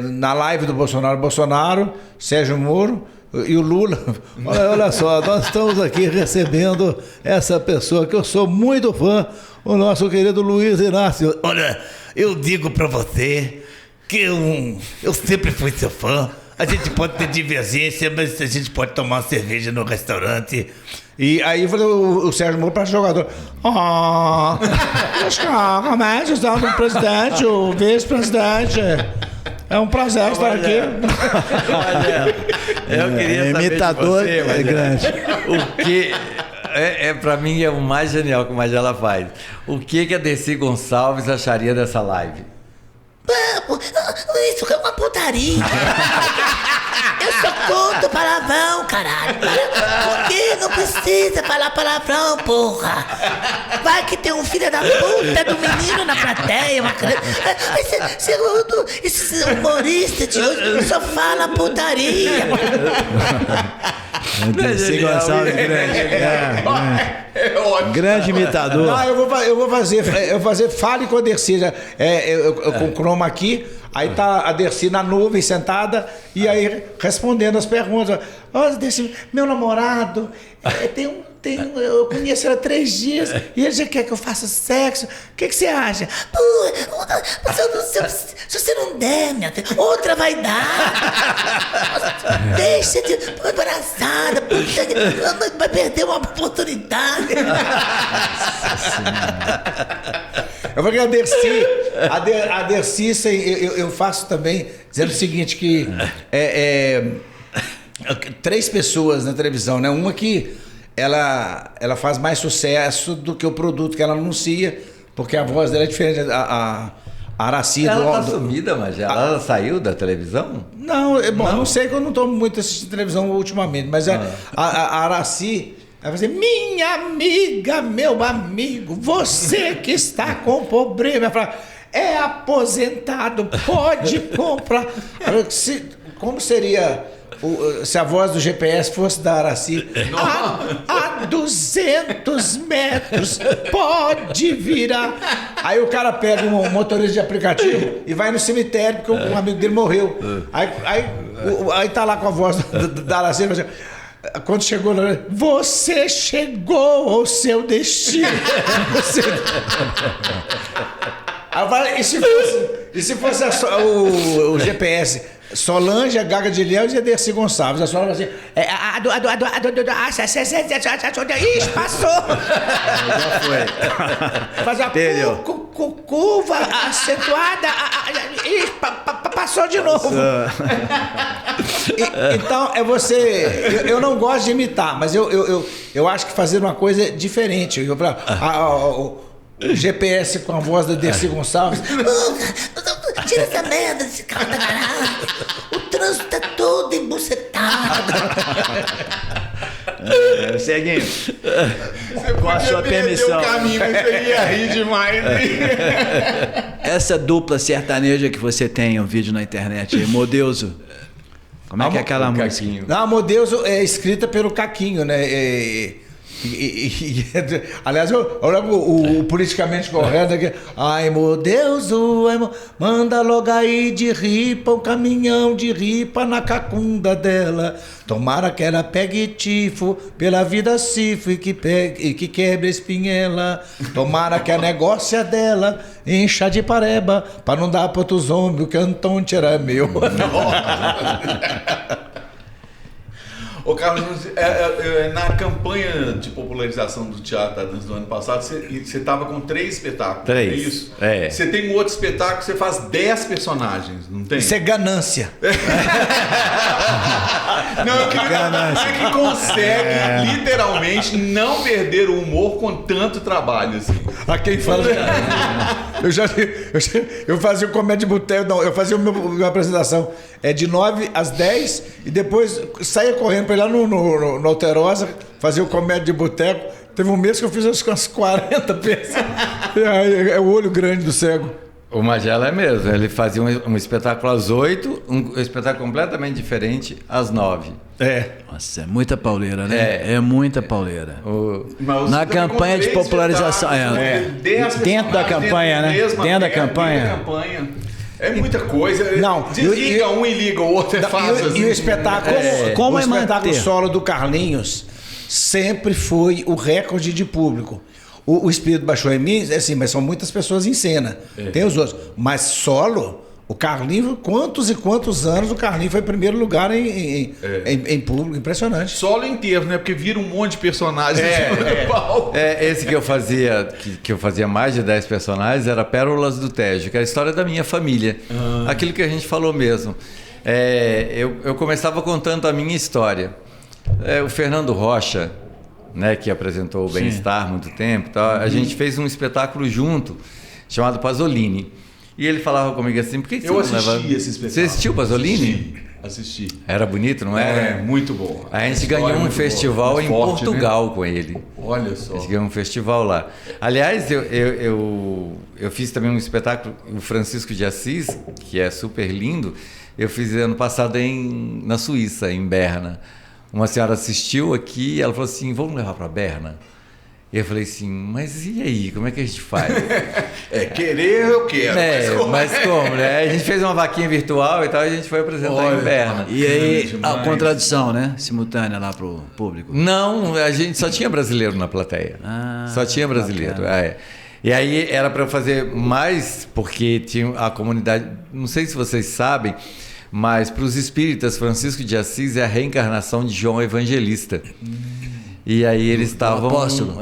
na live do Bolsonaro, Sérgio Moro e o Lula. Olha só, nós estamos aqui recebendo essa pessoa que eu sou muito fã, o nosso querido Luiz Inácio. Olha, eu digo pra você que eu sempre fui seu fã. A gente pode ter divergência, mas a gente pode tomar uma cerveja no restaurante. E aí eu falei, o Sérgio Moro para jogador. Comédia, está no presidente, o vice-presidente. É um prazer estar aqui. Eu queria saber imitador de você, Magela, grande. O que para mim é o mais genial que o Magela faz. O que a Dercy Gonçalves acharia dessa live? Isso é uma putaria. Eu sou contra palavrão, caralho. Por que não precisa falar palavrão, porra? Vai que tem um filho da puta do menino na plateia, uma criança. Esse humorista de hoje só fala putaria. Dercy Gonçalves, grande. É ótimo. Grande imitador. Não, eu vou fazer fale com a Dercy. Com o Chroma aqui, aí tá a Dercy na nuvem sentada e aí respondendo as perguntas. Dercy, meu namorado eu conheço ele há 3 dias e ele já quer que eu faça sexo. O que você acha? Se você não der, minha filha, outra vai dar. Deixa de embaraçada, vai perder uma oportunidade. Eu falei que a Dercy, eu faço também, dizendo o seguinte, que 3 pessoas na televisão, né? Uma que ela faz mais sucesso do que o produto que ela anuncia, porque a voz dela é diferente. A Araci... Ela tá sumida, Magela? Ela saiu da televisão? Não, não sei que eu não estou muito assistindo televisão ultimamente, mas a Araci... Ela vai dizer, minha amiga, meu amigo, você que está com problema. Ela fala, é aposentado, pode comprar. Como seria se a voz do GPS fosse da Araci? A 200 metros, pode virar. Aí o cara pega um motorista de aplicativo e vai no cemitério, porque um amigo dele morreu. Aí tá lá com a voz da Araci, ele vai dizer, quando chegou lá, você chegou ao seu destino. E se fosse o GPS? Solange, a Gaga de Leão e a Dercy Gonçalves. A Solange assim. Ixi, passou! Já foi. Faz a curva acentuada. Ixi, passou de novo. Então, é você. Eu não gosto de imitar, mas eu acho que fazer uma coisa diferente. O GPS com a voz da Dercy Gonçalves. Tira essa merda desse carro da garagem. O trânsito tá todo embucetado. Seguindo. Com a sua permissão. O caminho, você ia rir demais. Essa dupla sertaneja que você tem um vídeo na internet aí, Modeuso. Como é que é aquela música? Não, a Modeuso é escrita pelo Caquinho, né? Aliás, olha o politicamente correto aqui. Ai, meu Deus, manda logo aí de ripa, um caminhão de ripa na cacunda dela. Tomara que ela pegue tifo, pela vida cifo e que quebre a espinhela. Tomara que a negócia dela encha de pareba, pra não dar pra outros homens, o que Antonte era meu. Ô Carlos, na campanha de popularização do teatro da dança do ano passado, você estava com 3 espetáculos. 3. É isso? É. Você tem um outro espetáculo que você faz 10 personagens, não tem? Isso é ganância. Não, eu queria ver que consegue literalmente não perder o humor com tanto trabalho assim. A quem fala. Eu fazia o comédia de boteco, não, eu fazia minha apresentação de 9 às 10 e depois saía correndo para ir lá no Alterosa, fazer o comédia de boteco. Teve um mês que eu fiz umas 40 peças. É o olho grande do cego. O Magela é mesmo, ele fazia um espetáculo às 8, um espetáculo completamente diferente às 9. Nossa, é muita pauleira, né? É muita pauleira. Na campanha de popularização. Dentro da campanha, né? Dentro da campanha. É muita coisa. Não, desliga um e liga o outro, fácil. E o espetáculo, como o espetáculo solo do Carlinhos sempre foi o recorde de público. O Espírito baixou em mim, assim, mas são muitas pessoas em cena. Tem os outros. Mas solo, o Carlinhos, quantos e quantos anos o Carlinhos foi em primeiro lugar em público. Impressionante. Solo inteiro, né? Porque vira um monte de personagens no palco. Esse que eu fazia, que eu fazia mais de 10 personagens, era Pérolas do Tejo, que era a história da minha família. Aquilo que a gente falou mesmo. Eu começava contando a minha história. O Fernando Rocha, né, que apresentou o Bem-Estar há muito tempo, tá? A gente fez um espetáculo junto, chamado Pasolini. E ele falava comigo assim, por que você não leva... Eu assisti esse espetáculo. Você assistiu Pasolini? Assisti. Era bonito, não era? Muito bom. A gente ganhou um festival em Portugal com ele. Olha só. A gente ganhou um festival lá. Aliás, eu fiz também um espetáculo, o Francisco de Assis, que é super lindo. Eu fiz ano passado na Suíça, em Berna. Uma senhora assistiu aqui e ela falou assim, vamos levar para Berna? E eu falei assim, mas e aí, como é que a gente faz? Querer eu quero. Mas como, né? A gente fez uma vaquinha virtual e tal, e a gente foi apresentar em Berna. E aí, a contradição, né? Simultânea lá pro público. Não, a gente só tinha brasileiro na plateia. Só tinha brasileiro. E aí era para eu fazer mais, porque tinha a comunidade, não sei se vocês sabem, mas para os espíritas, Francisco de Assis é a reencarnação de João Evangelista. E aí eles estavam... apóstolo.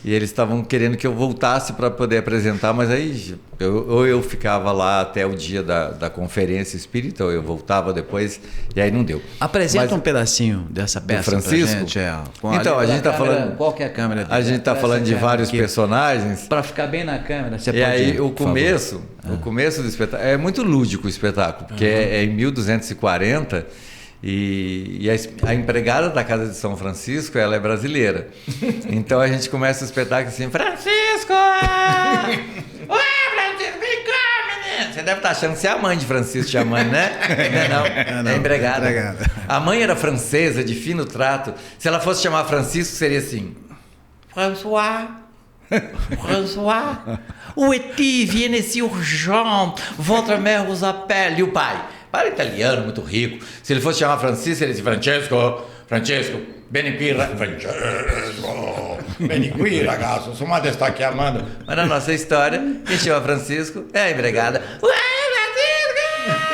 E eles estavam querendo que eu voltasse para poder apresentar, mas aí eu ficava lá até o dia da conferência espírita, ou eu voltava depois, e aí não deu. Apresenta um pedacinho dessa peça do Francisco. pra gente. Então, a gente está falando... Qual que é a câmera dele? A gente está falando de vários personagens. Para ficar bem na câmera, você e pode aí ir, o começo do espetáculo... É muito lúdico o espetáculo, porque é em 1240... E a empregada da Casa de São Francisco, ela é brasileira. Então a gente começa o espetáculo assim, Francisco! Ué, Francisco, vem cá, menino! Você deve estar achando que você é a mãe de Francisco chamando, né? Não, é empregada. A mãe era francesa, de fino trato. Se ela fosse chamar Francisco, seria assim, François, o Eti viene si urgent, votre mère vous appelle. E o pai? Para italiano, muito rico. Se ele fosse chamar Francisco, ele disse, Francesco, vieni qui, Francesco, vieni qui, ragazzo, sua madre está aqui amando. Mas na nossa história, quem chama Francisco é a empregada. Ué, Francisco!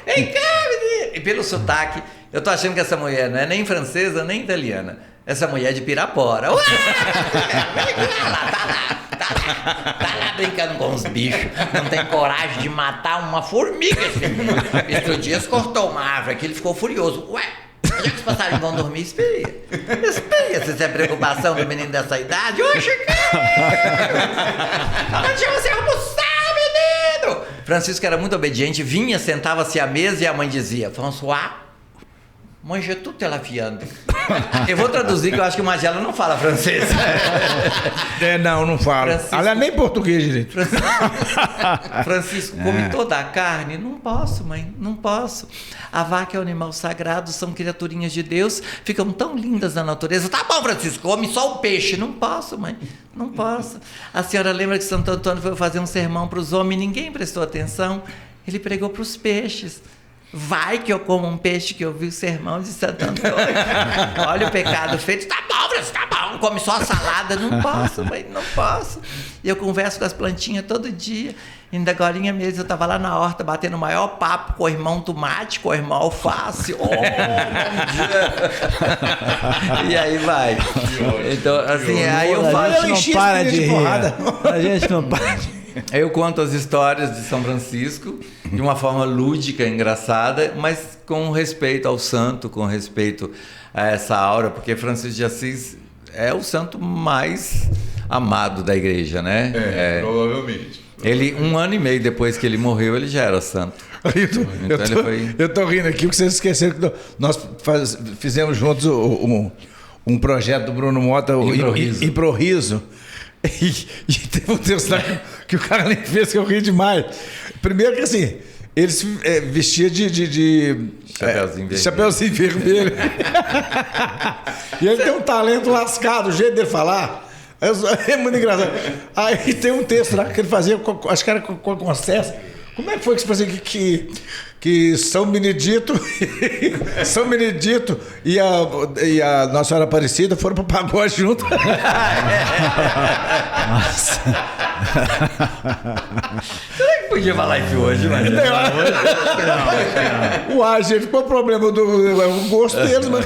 Vem cá, menino! E pelo sotaque, eu tô achando que essa mulher não é nem francesa, nem italiana. Essa mulher é de Pirapora. Ué! Tá lá brincando com os bichos. Não tem coragem de matar uma formiga, esse menino. Outro dia cortou uma árvore aqui, ele ficou furioso. Ué, onde é que os passarinhos vão dormir? Espera. Se isso é preocupação do menino dessa idade. Ô, Chiquinho! Onde você almoçar, menino? Francisco era muito obediente, vinha, sentava-se à mesa e a mãe dizia, François, Manja tudo ela viando. Eu vou traduzir, que eu acho que o Magela não fala francês. Não falo. Francisco. Aliás, nem português direito. Francisco, come toda a carne? Não posso, mãe, não posso. A vaca é um animal sagrado, são criaturinhas de Deus, ficam tão lindas na natureza. Tá bom, Francisco, come só o peixe. Não posso, mãe, não posso. A senhora lembra que Santo Antônio foi fazer um sermão para os homens e ninguém prestou atenção? Ele pregou para os peixes. Vai que eu como um peixe, que eu vi o sermão de Santo Antônio. Olha o pecado feito. Tá bom, Francisco, tá bom. Come só a salada. Não posso, mãe, não posso. E eu converso com as plantinhas todo dia. Ainda agorinha mesmo, eu tava lá na horta batendo o maior papo com o irmão tomate, com o irmão alface. Oh, bom dia. E aí vai. Então, assim, aí eu falo... A gente não para de rir. A gente não para de rir. Eu conto as histórias de São Francisco de uma forma lúdica, engraçada, mas com respeito ao santo, com respeito a essa aura, porque Francisco de Assis é o santo mais amado da igreja, né? Provavelmente. Ele, 1 ano e meio depois que ele morreu, ele já era santo. Eu tô rindo aqui porque vocês esqueceram que nós fizemos juntos um projeto do Bruno Mota, o Improviso. E teve um texto lá que o cara nem fez, que eu ri demais. Primeiro que assim, ele se vestia de chapeuzinho vermelho. E ele tem um talento lascado, o jeito dele falar. É muito engraçado. Aí tem um texto lá que ele fazia, acho que era com a César. Como é que foi que você fazia que São Benedito e a Nossa Senhora Aparecida foram para o pagode junto? Nossa. Será que podia falar isso hoje, mas Uai, gente, qual o problema o gosto deles, mano?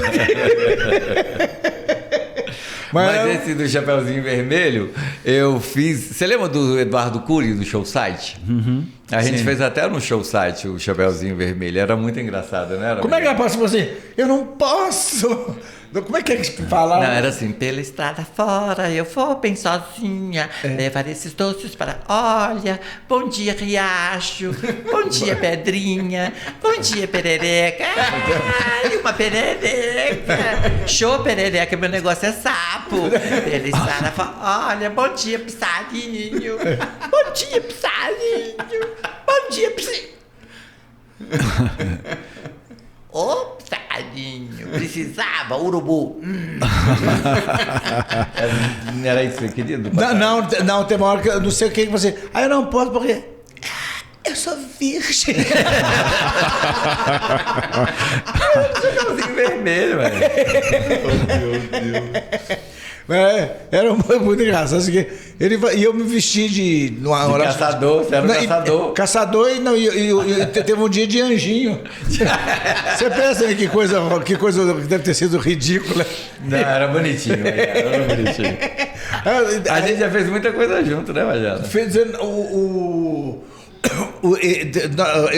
Mas esse do Chapeuzinho Vermelho, eu fiz... Você lembra do Eduardo Cury, do Show Site? Uhum. A gente fez até no Show Site o Chapeuzinho Vermelho. Era muito engraçado, né? Como é que ela passa assim? Eu não posso... Como é que fala? Não, era assim, pela estrada fora, eu vou bem sozinha, levar esses doces para... Olha, bom dia, Riacho, bom dia, Pedrinha, bom dia, Perereca, ai, uma perereca, show, Perereca, meu negócio é sapo, pela estrada fora, olha, bom dia, Pissarinho, bom dia, Pissarinho, bom dia, Pissarinho. Ô, Pissarinho, precisava, urubu. Era isso, querido? Não, tem uma hora que eu não sei o que você... eu não posso porque... Eu sou virgem. Chapeuzinho vermelho, velho. Oh, meu Deus. Era muito engraçado. Assim, e eu me vesti de caçador, você era um caçador. Caçador e teve um dia de anjinho. Você pensa aí que coisa deve ter sido ridícula. Não, era bonitinho. Era bonitinho. A gente já fez muita coisa junto, né, Majada?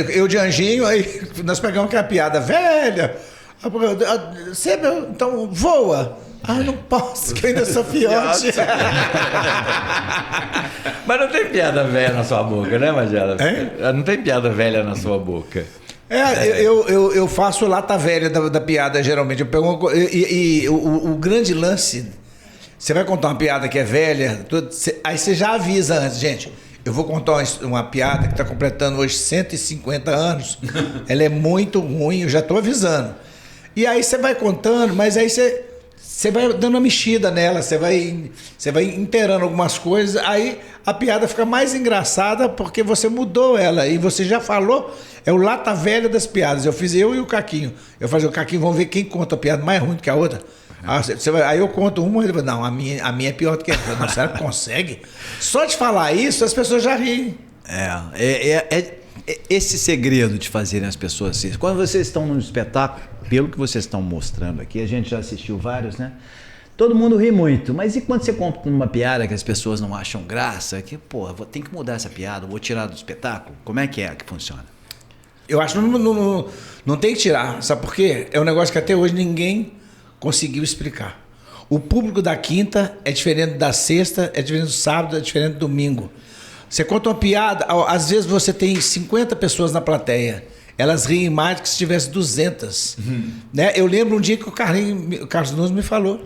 Eu de anjinho, aí nós pegamos aquela piada velha. Sempre, então voa. Não posso, que eu ainda sou fiote. Mas não tem piada velha na sua boca, né, Majada? Não tem piada velha na sua boca. Eu faço lata velha da piada, geralmente. Eu pego o grande lance, você vai contar uma piada que é velha, aí você já avisa antes, gente. Eu vou contar uma piada que está completando hoje 150 anos. Ela é muito ruim, eu já estou avisando. E aí você vai contando, mas aí você vai dando uma mexida nela, você vai inteirando algumas coisas, aí a piada fica mais engraçada porque você mudou ela e você já falou, é o lata velha das piadas. Eu e o Caquinho. Eu falei, o Caquinho, vamos ver quem conta a piada mais ruim do que a outra. Aí eu conto uma e ele fala, não, a minha é pior do que a outra. Não, será que consegue? Só de falar isso, as pessoas já riem. Esse segredo de fazerem as pessoas rirem. Quando vocês estão num espetáculo, pelo que vocês estão mostrando aqui, a gente já assistiu vários, né? Todo mundo ri muito, mas e quando você conta uma piada que as pessoas não acham graça, que, tem que mudar essa piada, vou tirar do espetáculo? Como é que funciona? Eu acho que não tem que tirar, sabe por quê? É um negócio que até hoje ninguém conseguiu explicar. O público da quinta é diferente da sexta, é diferente do sábado, é diferente do domingo. Você conta uma piada, às vezes você tem 50 pessoas na plateia. elas riem mais do que se tivesse 200. Né? Eu lembro um dia que o Carlos Nunes me falou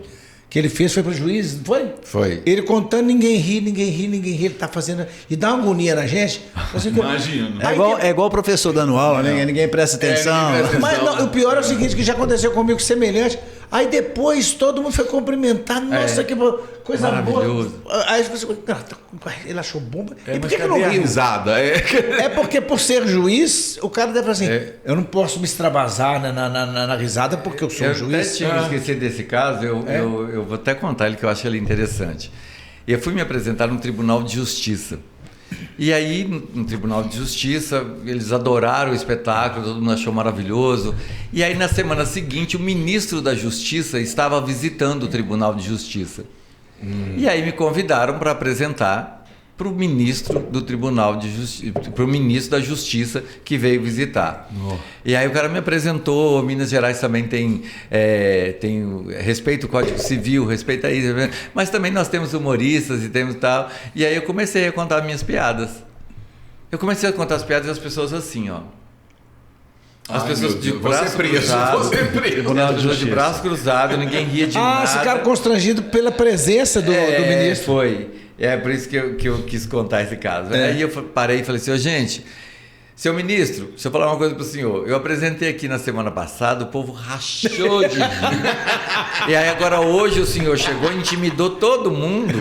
que ele foi pro juiz, não foi? Foi. Ele contando, ninguém ri, ele tá fazendo... E dá uma agonia na gente. Imagino. É igual o professor dando aula, né? Ninguém presta atenção. Mas não, o pior é o seguinte, que já aconteceu comigo semelhante. Aí depois todo mundo foi cumprimentar. Nossa, que coisa boa. Aí eu falei assim, ele achou bom. E por que não riu? Risada? É porque por ser juiz, o cara deve falar assim, eu não posso me extravasar na risada porque eu sou juiz. Eu até tinha esquecido desse caso, eu vou até contar ele que eu acho ele interessante. Eu fui me apresentar no Tribunal de Justiça. E aí, no Tribunal de Justiça, eles adoraram o espetáculo, todo mundo achou maravilhoso. E aí, na semana seguinte, o ministro da Justiça estava visitando o Tribunal de Justiça. E aí me convidaram para apresentar para o ministro do Tribunal de Justiça, para o ministro da Justiça que veio visitar. E aí o cara me apresentou, Minas Gerais também tem respeita o Código Civil, respeita isso, mas também nós temos humoristas e temos tal. E aí eu comecei a contar minhas piadas. Eu comecei a contar as piadas e as pessoas assim, ó. As pessoas de braço cruzado, de braço cruzado, ninguém ria de nada. Esse cara constrangido pela presença do ministro. Foi. É por isso que eu quis contar esse caso. Aí eu parei e falei assim, gente, seu ministro, deixa eu falar uma coisa pro senhor. Eu apresentei aqui na semana passada, o povo rachou de rir. E aí agora hoje o senhor chegou e intimidou todo mundo.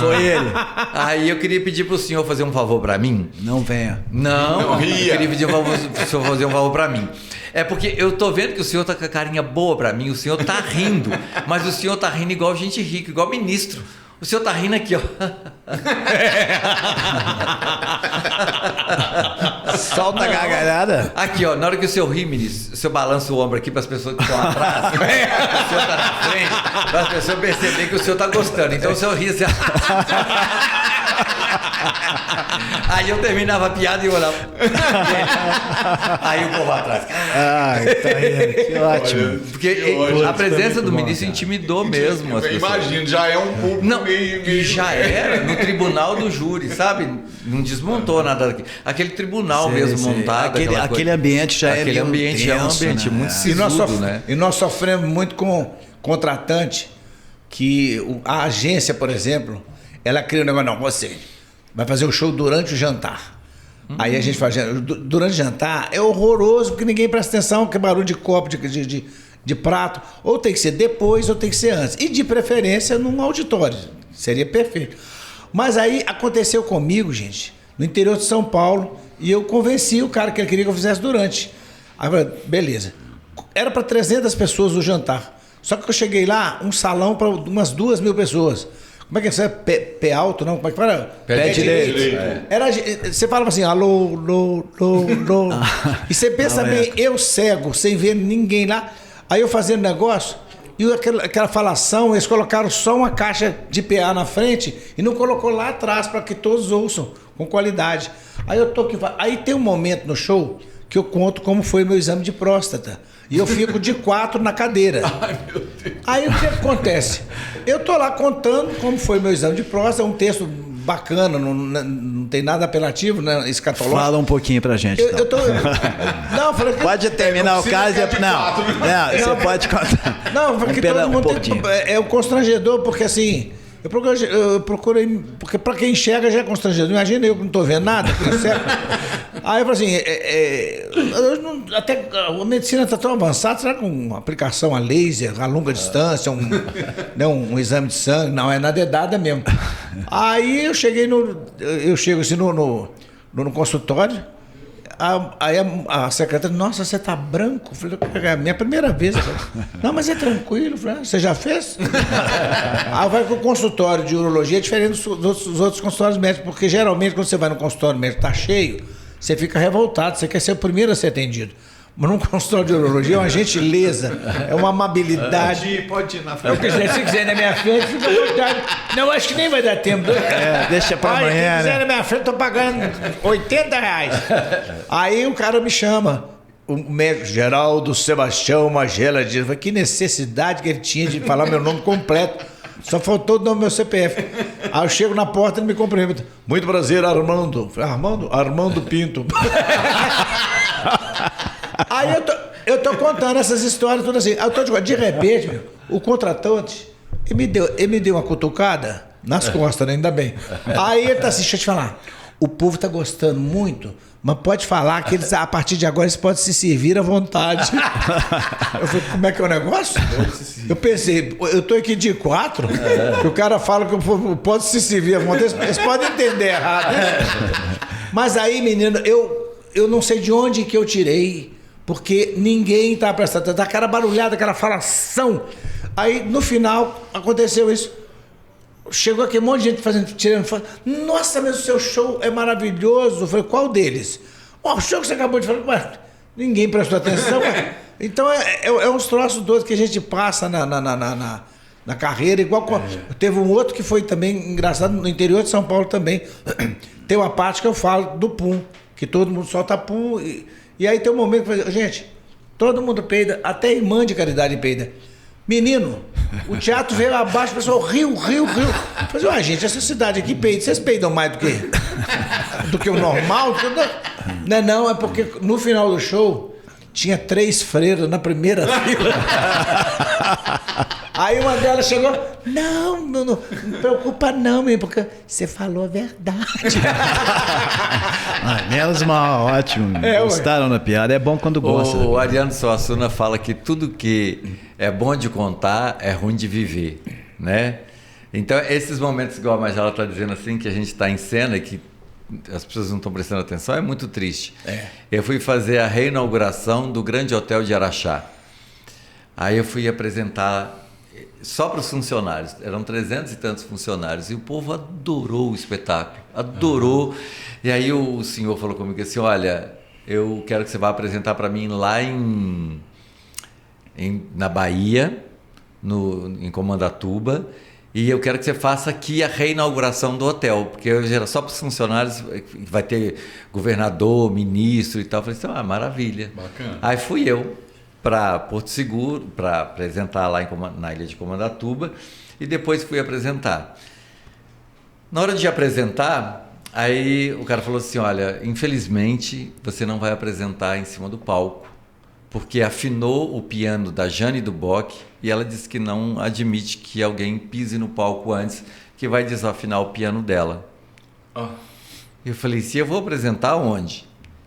Foi ele. Aí eu queria pedir pro senhor fazer um favor pra mim. Não venha. Não, eu queria pedir pro senhor fazer um favor pra mim. É porque eu tô vendo que o senhor tá com a carinha boa pra mim, o senhor tá rindo, mas o senhor tá rindo igual gente rica, igual ministro. O senhor tá rindo aqui, ó. Solta a gargalhada. Aqui, ó, na hora que o senhor ri, ministro, o senhor balança o ombro aqui para as pessoas que estão atrás. O senhor tá na frente, para as pessoas perceberem que o senhor tá gostando. Então o senhor ri assim. Aí eu terminava a piada e eu olhava. Aí o povo atrás. Ai, tá rindo. Que ótimo. Porque a presença do ministro intimidou mesmo as pessoas. Imagino, já é um público e já era no tribunal do júri, sabe? Não desmontou nada daqui. Aquele tribunal mesmo montado. Aquele ambiente já aquele ambiente é um ambiente muito sisudo, né? E nós sofremos muito com contratante, que a agência, por exemplo, ela cria um negócio, não, você vai fazer o show durante o jantar. Aí a gente faz, durante o jantar é horroroso, porque ninguém presta atenção, que é barulho de copo, de prato. Ou tem que ser depois, ou tem que ser antes. E de preferência num auditório. Seria perfeito. Mas aí aconteceu comigo, gente, no interior de São Paulo, e eu convenci o cara que ele queria que eu fizesse durante. Aí eu falei, beleza. Era para 300 pessoas o jantar. Só que eu cheguei lá, um salão para umas 2.000 pessoas. Como é que é? Pé alto, não? Como é que fala? Pé direito. Você falava assim, alô, lô. E você pensa bem, eu cego, sem ver ninguém lá. Aí eu fazendo negócio, e aquela falação, eles colocaram só uma caixa de PA na frente e não colocou lá atrás para que todos ouçam com qualidade. Aí eu tô aqui, aí tem um momento no show que eu conto como foi meu exame de próstata. E eu fico de 4 na cadeira. Ai, meu Deus. Aí o que acontece? Eu tô lá contando como foi meu exame de próstata, um texto bacana, não tem nada apelativo, né, escatológico. Fala um pouquinho pra gente. Eu tô... Não, eu falei que... Pode terminar o caso e... Não, você pode contar. Não, porque todo mundo é o constrangedor, porque assim... Eu procurei, porque para quem enxerga já é constrangedor. Imagina eu que não estou vendo nada. Aí eu falei assim, até a medicina está tão avançada, será que uma aplicação a laser, a longa distância, um exame de sangue, não é na dedada mesmo. Aí eu chego assim no consultório, aí a secretária, nossa, você tá branco? Eu falei, é a minha primeira vez. Não, mas é tranquilo. Eu falei, você já fez? Aí vai pro consultório de urologia, é diferente dos outros consultórios médicos, porque geralmente quando você vai no consultório médico tá cheio, você fica revoltado, você quer ser o primeiro a ser atendido. Mas num consultório de urologia é uma gentileza, é uma amabilidade. Pode ir na frente. Se quiser ir na minha frente, fica à vontade. Não, acho que nem vai dar tempo. Deixa pra amanhã, se quiser né? na minha frente, tô pagando R$80. Aí o cara me chama, o médico Geraldo Sebastião Magela, diz, que necessidade que ele tinha de falar meu nome completo. Só faltou o nome do meu CPF. Aí eu chego na porta e ele me cumprimenta. Muito prazer, Armando. Falei, Armando? Armando Pinto. Aí eu tô contando essas histórias todas assim. De repente, meu, o contratante, ele me deu uma cutucada nas costas, né? Ainda bem. Aí ele tá assim, deixa eu te falar. O povo tá gostando muito, mas pode falar que eles, a partir de agora, eles podem se servir à vontade. Eu falei, como é que é o negócio? Eu pensei, eu tô aqui de 4, que o cara fala que pode se servir à vontade, eles podem entender errado. Né? Mas aí, menino, eu não sei de onde que eu tirei, porque ninguém tá prestando atenção, aquela barulhada, aquela falação. Aí, no final, aconteceu isso. Chegou aquele monte de gente tirando foto. Nossa, mas o seu show é maravilhoso. Eu falei, qual deles? O show que você acabou de falar. Mas ninguém prestou atenção. Então é uns troços doidos que a gente passa na carreira. Igual teve um outro que foi também engraçado no interior de São Paulo também. Tem uma parte que eu falo do pum, que todo mundo solta pum. E aí tem um momento que eu falo, gente, todo mundo peida, até irmã de caridade peida. Menino, o teatro veio abaixo, o pessoal riu. Eu falei, gente, essa cidade aqui peida, vocês peidam mais do que o normal? Não, é porque no final do show tinha 3 freiras na primeira fila. Aí uma delas chegou, não preocupa não, menino, porque você falou a verdade. Menos mal, ótimo. Gostaram da piada, é bom quando gosta. O Ariano Suassuna fala que tudo que é bom de contar é ruim de viver, né? Então, esses momentos, igual a Magela está dizendo assim, que a gente está em cena e que as pessoas não estão prestando atenção, é muito triste. Eu fui fazer a reinauguração do Grande Hotel de Araxá. Aí eu fui apresentar só para os funcionários, eram 300 e tantos funcionários, e o povo adorou o espetáculo, adorou. E aí o senhor falou comigo assim, olha, eu quero que você vá apresentar para mim lá na Bahia, em Comandatuba, e eu quero que você faça aqui a reinauguração do hotel, porque hoje era só para os funcionários, vai ter governador, ministro e tal. Eu falei assim, maravilha. Bacana. Aí fui eu para Porto Seguro, para apresentar lá na ilha de Comandatuba, e depois fui apresentar. Na hora de apresentar, aí o cara falou assim, olha, infelizmente você não vai apresentar em cima do palco, porque afinou o piano da Jane Duboc e ela disse que não admite que alguém pise no palco antes, que vai desafinar o piano dela. Eu falei, se eu vou apresentar onde? Ele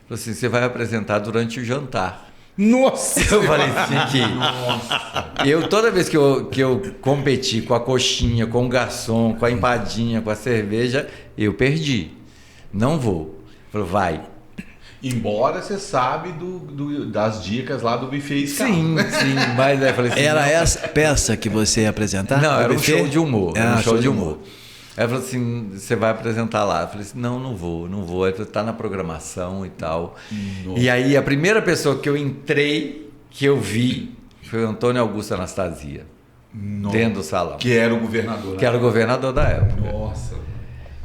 falou assim, você vai apresentar durante o jantar. Nossa! Eu falei assim que toda vez que eu competi com a coxinha, com o garçom, com a empadinha, com a cerveja, eu perdi. Não vou. Ele falou, vai. Embora você sabe das dicas lá do buffet escala. Sim, mas aí eu falei assim, era essa peça que você ia apresentar? Não, era um show de humor. Era um show de humor. Aí eu falei assim, você vai apresentar lá. Eu falei assim, não vou. Aí tá na programação e tal. Nossa. E aí a primeira pessoa que eu entrei, que eu vi, foi o Antônio Augusto Anastasia. Nossa. Dentro do salão. Que era o governador. Que era o governador da época. Nossa.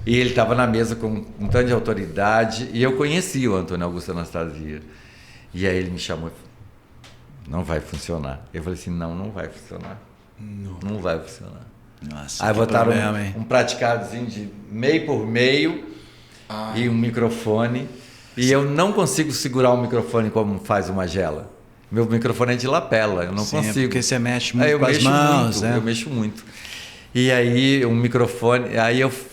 E ele estava na mesa com um tanto de autoridade, e eu conhecia o Antônio Augusto Anastasia. E aí ele me chamou e falou, não vai funcionar. Eu falei assim, não vai funcionar. Não vai funcionar. Nossa, aí botaram um praticadozinho de meio por meio e um microfone. E eu não consigo segurar o microfone como faz o Magela. Meu microfone é de lapela, eu não consigo. Porque você mexe muito com as mãos, né? Eu mexo muito. E aí um microfone,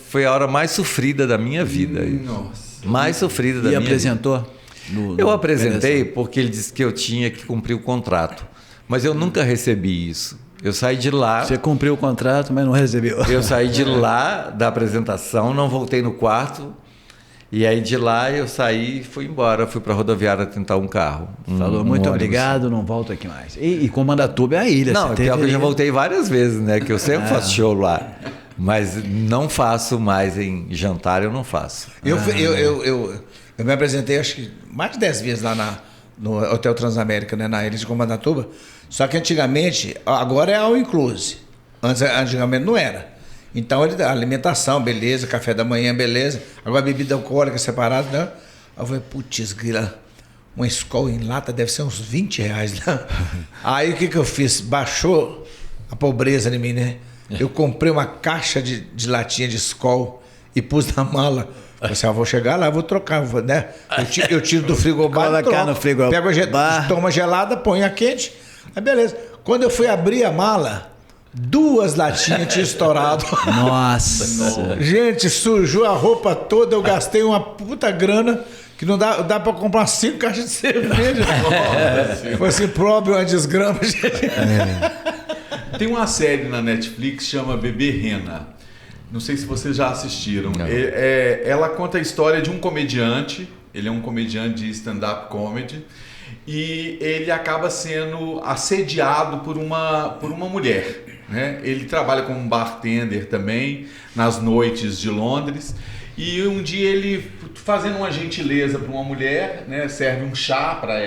foi a hora mais sofrida da minha vida. Nossa. Mais sofrida da minha vida. E apresentou? Eu apresentei porque ele disse que eu tinha que cumprir o contrato. Mas eu nunca recebi isso. Eu saí de lá... Você cumpriu o contrato, mas não recebeu. Eu saí de lá da apresentação, não voltei no quarto. E aí de lá eu saí e fui embora. Fui para a rodoviária tentar um carro. Falou, muito obrigado, não volto aqui mais. E Comandatuba é a ilha. Não, pior que eu já voltei várias vezes, né? Que eu sempre faço show lá. Mas não faço mais em jantar, eu não faço. Eu me apresentei, acho que mais de 10 vezes lá no Hotel Transamérica, né, na ilha de Comandatuba. Só que antigamente, agora é all inclusive. Antigamente não era. Então, alimentação, beleza, café da manhã, beleza. Agora, bebida alcoólica separada, né? Aí eu falei, putz, grila, uma Skol em lata deve ser uns R$20, né? Aí o que eu fiz? Baixou a pobreza em mim, né? Eu comprei uma caixa de latinha de Skol e pus na mala. Falei assim, vou chegar lá, vou trocar, né? Eu tiro do frigobar, Colocar no frigobar. Pego toma gelada, ponho a quente, aí beleza. Quando eu fui abrir a mala, 2 latinhas tinha estourado. Nossa. Gente, sujou a roupa toda, eu gastei uma puta grana que não dá pra comprar 5 caixas de cerveja. Foi assim, próprio uma desgrama, gente. Tem uma série na Netflix que chama Bebê Rena. Não sei se vocês já assistiram. Ela conta a história de um comediante. Ele é um comediante de stand-up comedy. E ele acaba sendo assediado por uma mulher. Né? Ele trabalha como bartender também, nas noites de Londres. E um dia ele, fazendo uma gentileza para uma mulher, né, serve um chá para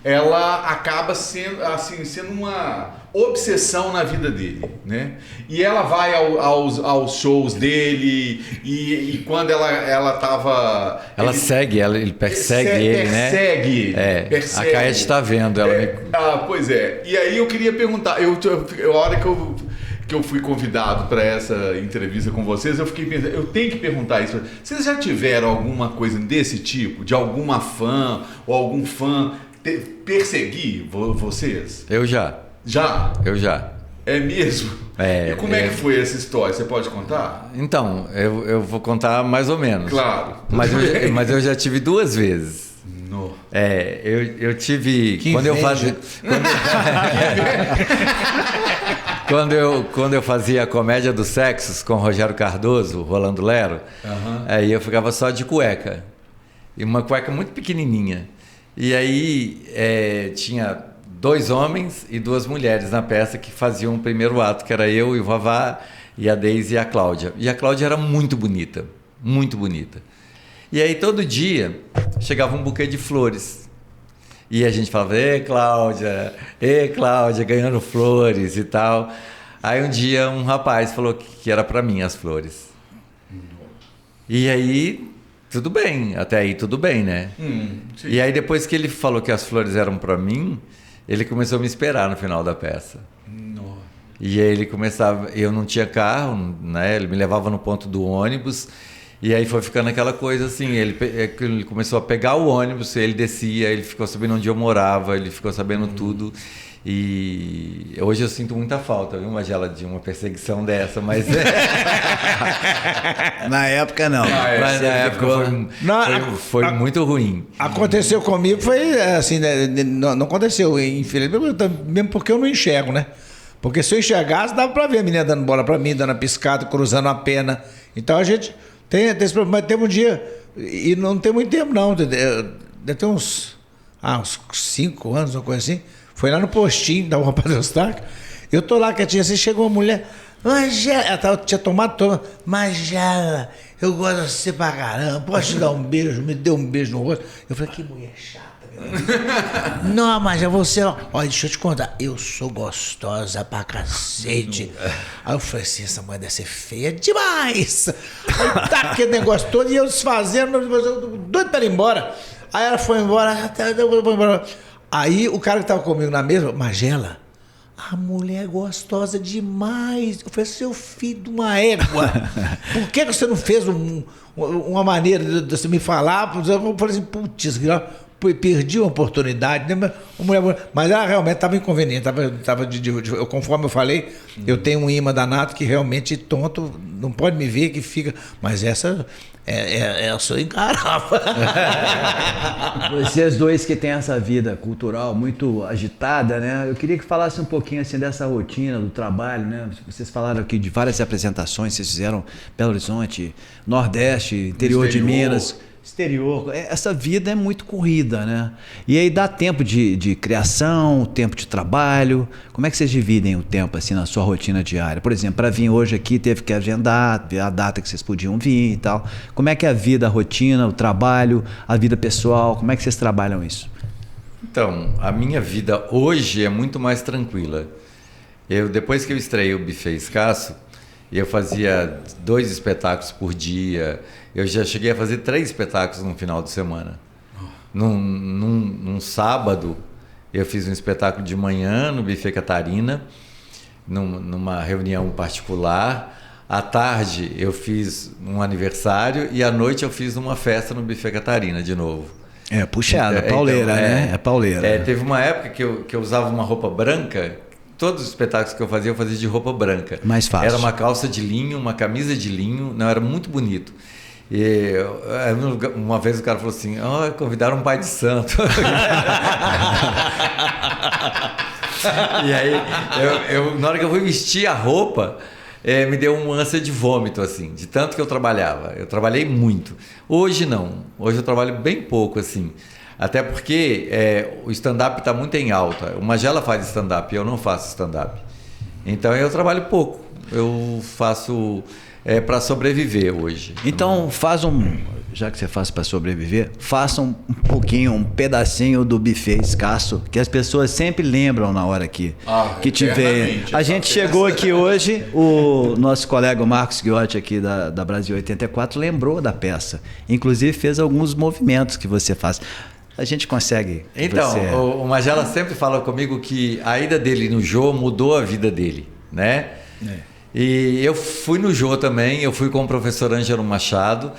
ela acaba sendo uma obsessão na vida dele, né? E ela vai aos shows dele e quando ela tava... Ele persegue ele, né? Persegue. A Caete está vendo ela. Pois é. E aí eu queria perguntar, a hora que eu fui convidado para essa entrevista com vocês, eu fiquei pensando, eu tenho que perguntar isso. Vocês já tiveram alguma coisa desse tipo? De alguma fã ou algum fã perseguir vocês? Eu já. Já? Eu já. É mesmo? E como é que foi essa história? Você pode contar? Então, eu vou contar mais ou menos. Claro. Mas eu já tive 2 vezes. No. Eu tive... Que quando eu fazia... Quando eu fazia a Comédia dos Sexos com Rogério Cardoso, Rolando Lero, aí eu ficava só de cueca. E uma cueca muito pequenininha. E aí tinha 2 homens e 2 mulheres na peça que faziam o primeiro ato, que era eu e o Vavá, e a Deise e a Cláudia. E a Cláudia era muito bonita, muito bonita. E aí todo dia chegava um buquê de flores. E a gente falava, Ê Cláudia, ganhando flores e tal. Aí um dia um rapaz falou que era para mim as flores. E aí... Tudo bem, até aí tudo bem, né? E aí depois que ele falou que as flores eram para mim, ele começou a me esperar no final da peça. Nossa. E aí ele começava, eu não tinha carro, né? Ele me levava no ponto do ônibus, e aí foi ficando aquela coisa assim, ele começou a pegar o ônibus, ele descia, ele ficou sabendo onde eu morava, ele ficou sabendo tudo. E hoje eu sinto muita falta, viu, Magela, de uma perseguição dessa, mas... Na época, não. Mas na época foi muito ruim. Aconteceu comigo, foi assim, né, não aconteceu, infelizmente, mesmo porque eu não enxergo, né? Porque se eu enxergasse, dava pra ver a menina dando bola pra mim, dando a piscada, cruzando a pena. Então a gente tem esse problema, mas teve um dia, e não tem muito tempo não, deve ter uns 5 anos, uma coisa assim. Foi lá no postinho da Rua Padre Eustáquio. Eu tô lá quietinha assim, chegou uma mulher. Magela, ela tinha tomado. Magela, eu gosto de você pra caramba. Posso te dar um beijo? Me deu um beijo no rosto. Eu falei, que mulher chata. Não, Magela, você... Olha, deixa eu te contar. Eu sou gostosa pra cacete. Aí eu falei assim, essa mulher deve ser feia demais. Aí tá aquele negócio todo e eu desfazendo, doido pra ir embora. Aí ela foi embora. Aí o cara que tava comigo na mesa, Magela, a mulher é gostosa demais. Eu falei, seu filho de uma égua, por que você não fez uma maneira de você me falar? Eu falei assim, putz, perdi uma oportunidade, né? Mas ela realmente estava inconveniente, conforme eu falei, eu tenho um imã danado que realmente tonto, não pode me ver que fica, mas essa... eu sou encarava. Vocês dois que têm essa vida cultural muito agitada, né? Eu queria que falasse um pouquinho assim dessa rotina do trabalho, né? Vocês falaram aqui de várias apresentações, vocês fizeram Belo Horizonte, Nordeste, interior de Minas, exterior. Essa vida é muito corrida, né? E aí dá tempo de criação, tempo de trabalho. Como é que vocês dividem o tempo assim na sua rotina diária? Por exemplo, para vir hoje aqui teve que agendar, ver a data que vocês podiam vir e tal. Como é que é a vida, a rotina, o trabalho, a vida pessoal? Como é que vocês trabalham isso? Então, a minha vida hoje é muito mais tranquila. Depois que eu estreiei o Buffet Escasso, eu fazia 2 espetáculos por dia. Eu já cheguei a fazer 3 espetáculos no final de semana. Num sábado, eu fiz um espetáculo de manhã no Buffet Catarina, numa reunião particular. À tarde eu fiz um aniversário e à noite eu fiz uma festa no Buffet Catarina de novo. É puxada, pauleira, né? É pauleira. Teve uma época que eu usava uma roupa branca. Todos os espetáculos que eu fazia de roupa branca. Mais fácil. Era uma calça de linho, uma camisa de linho, não, era muito bonito. E uma vez o cara falou assim, convidaram um pai de santo. E aí, na hora que eu fui vestir a roupa, me deu uma ânsia de vômito, assim, de tanto que eu trabalhava. Eu trabalhei muito. Hoje não. Hoje eu trabalho bem pouco, assim. Até porque o stand-up está muito em alta. O Magela faz stand-up, eu não faço stand-up. Então eu trabalho pouco. Eu faço para sobreviver hoje. Então já que você faz para sobreviver, faça um pouquinho, um pedacinho do buffet escasso, que as pessoas sempre lembram na hora que te vê. A gente chegou aqui hoje, o nosso colega Marcos Ghiotti aqui da Brasil 84 lembrou da peça. Inclusive fez alguns movimentos que você faz. A gente consegue. Então, o Magela sempre fala comigo que a ida dele no Jô mudou a vida dele, né? E eu fui no Jô também, eu fui com o professor Ângelo Machado,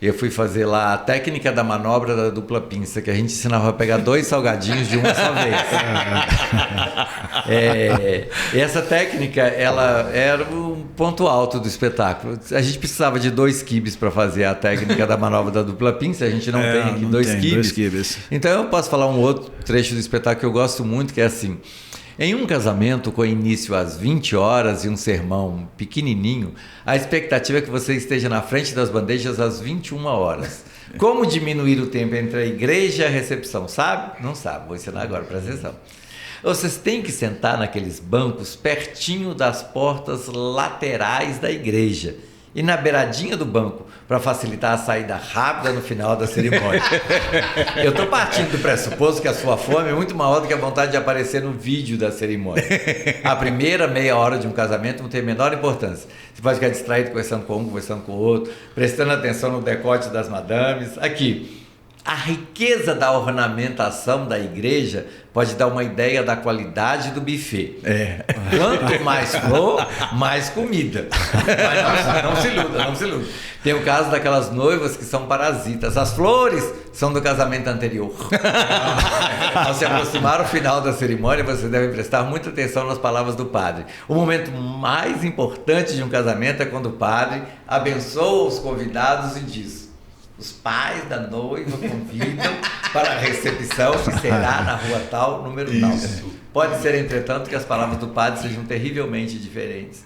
eu fui fazer lá a técnica da manobra da dupla pinça, que a gente ensinava a pegar 2 salgadinhos de uma só vez. Essa técnica, ela era um ponto alto do espetáculo. A gente precisava de 2 quibes para fazer a técnica da manobra da dupla pinça, a gente não tem aqui 2 quibes. Então eu posso falar um outro trecho do espetáculo que eu gosto muito, que é assim: em um casamento com início às 20 horas e um sermão pequenininho, a expectativa é que você esteja na frente das bandejas às 21 horas. Como diminuir o tempo entre a igreja e a recepção? Sabe? Não sabe, vou ensinar agora, presta atenção. Vocês têm que sentar naqueles bancos pertinho das portas laterais da igreja e na beiradinha do banco, para facilitar a saída rápida no final da cerimônia. Eu estou partindo do pressuposto que a sua fome é muito maior do que a vontade de aparecer no vídeo da cerimônia. A primeira meia hora de um casamento não tem a menor importância. Você pode ficar distraído conversando com um, conversando com o outro, prestando atenção no decote das madames. Aqui, a riqueza da ornamentação da igreja pode dar uma ideia da qualidade do buffet. Quanto mais flor, mais comida. Mas não se iluda. Tem o caso daquelas noivas que são parasitas. As flores são do casamento anterior. Ao se aproximar o final da cerimônia, você deve prestar muita atenção nas palavras do padre. O momento mais importante de um casamento é quando o padre abençoa os convidados e diz: os pais da noiva convidam para a recepção que será na rua tal, número tal. Pode ser, entretanto, que as palavras do padre sejam terrivelmente diferentes.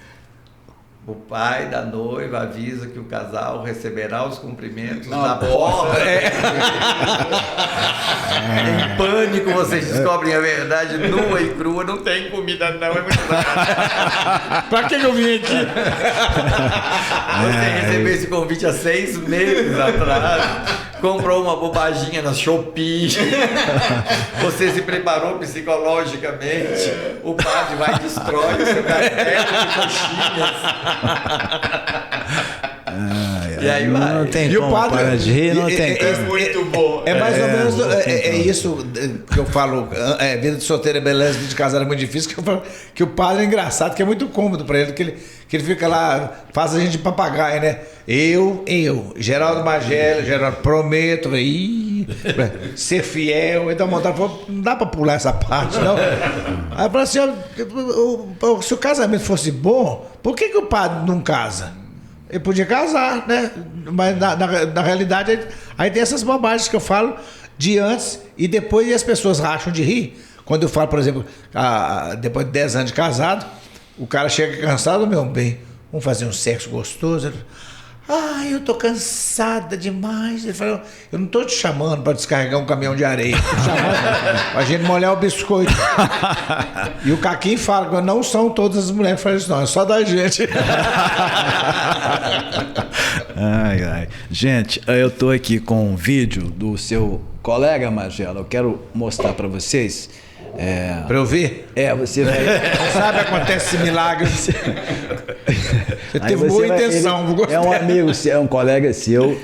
O pai da noiva avisa que o casal receberá os cumprimentos na porta. Em pânico, vocês descobrem a verdade nua e crua. Não tem comida não, é muito barato. Pra que eu vim aqui? Você recebeu esse convite há 6 meses atrás. Comprou uma bobaginha na Shopee. Você se preparou psicologicamente. O padre vai e destrói o seu castelo de coxinhas. E aí vai. Não tem E o como padre- parar de rir, não tem É como. muito bom. É mais ou menos isso que eu falo, vida de solteiro é beleza, vida de casado é muito difícil, que eu falo que o padre é engraçado, que é muito cômodo pra ele, que ele fica lá, faz a gente de papagaio, né? Eu, Geraldo Magela, Geraldo, prometo, ser fiel, então não dá pra pular essa parte, não. Aí eu falo assim, se o casamento fosse bom, por que o padre não casa? Ele podia casar, né? Mas na realidade, aí tem essas bobagens que eu falo de antes e depois, e as pessoas racham de rir. Quando eu falo, por exemplo, depois de 10 anos de casado, o cara chega cansado, meu bem, vamos fazer um sexo gostoso. Ele, eu tô cansada demais. Ele falou, eu não tô te chamando para descarregar um caminhão de areia. Tô te chamando pra gente molhar o biscoito. E o Caquinho fala que não são todas as mulheres que fazem isso, não, é só da gente. Gente, eu tô aqui com um vídeo do seu colega Magela. Eu quero mostrar para vocês. Pra eu ver? Você vai. Sabe, acontece esse milagre. Você teve boa intenção. Ele é um amigo seu, é um colega seu,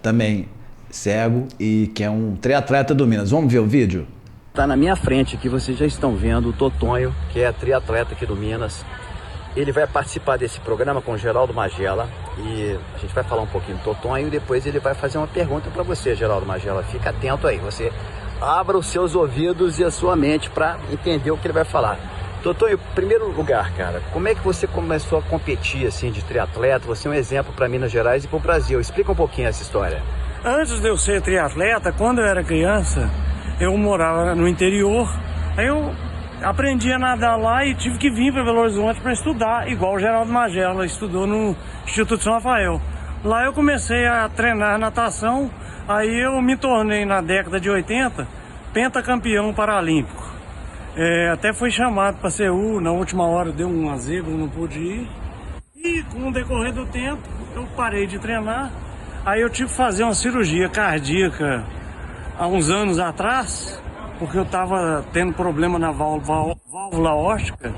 também cego e que é um triatleta do Minas. Vamos ver o vídeo? Tá na minha frente aqui, vocês já estão vendo o Totonho, que é triatleta aqui do Minas. ele vai participar desse programa com o Geraldo Magela e a gente vai falar um pouquinho do Totonho e depois ele vai fazer uma pergunta para você, Geraldo Magela. Fica atento aí, você abra os seus ouvidos e a sua mente para entender o que ele vai falar. Totonho, em primeiro lugar, cara, como é que você começou a competir assim de triatleta? Você é um exemplo para Minas Gerais e para o Brasil. Explica um pouquinho essa história. Antes de eu ser triatleta, quando eu era criança, eu morava no interior, aí eu aprendi a nadar lá e tive que vir para Belo Horizonte para estudar, igual o Geraldo Magela estudou no Instituto São Rafael. Lá eu comecei a treinar natação, aí eu me tornei na década de 80 pentacampeão paralímpico. Até fui chamado para Seul, na última hora deu uma zebra, não pude ir. E com o decorrer do tempo eu parei de treinar, aí eu tive que fazer uma cirurgia cardíaca há uns anos atrás, porque eu estava tendo problema na válvula óstica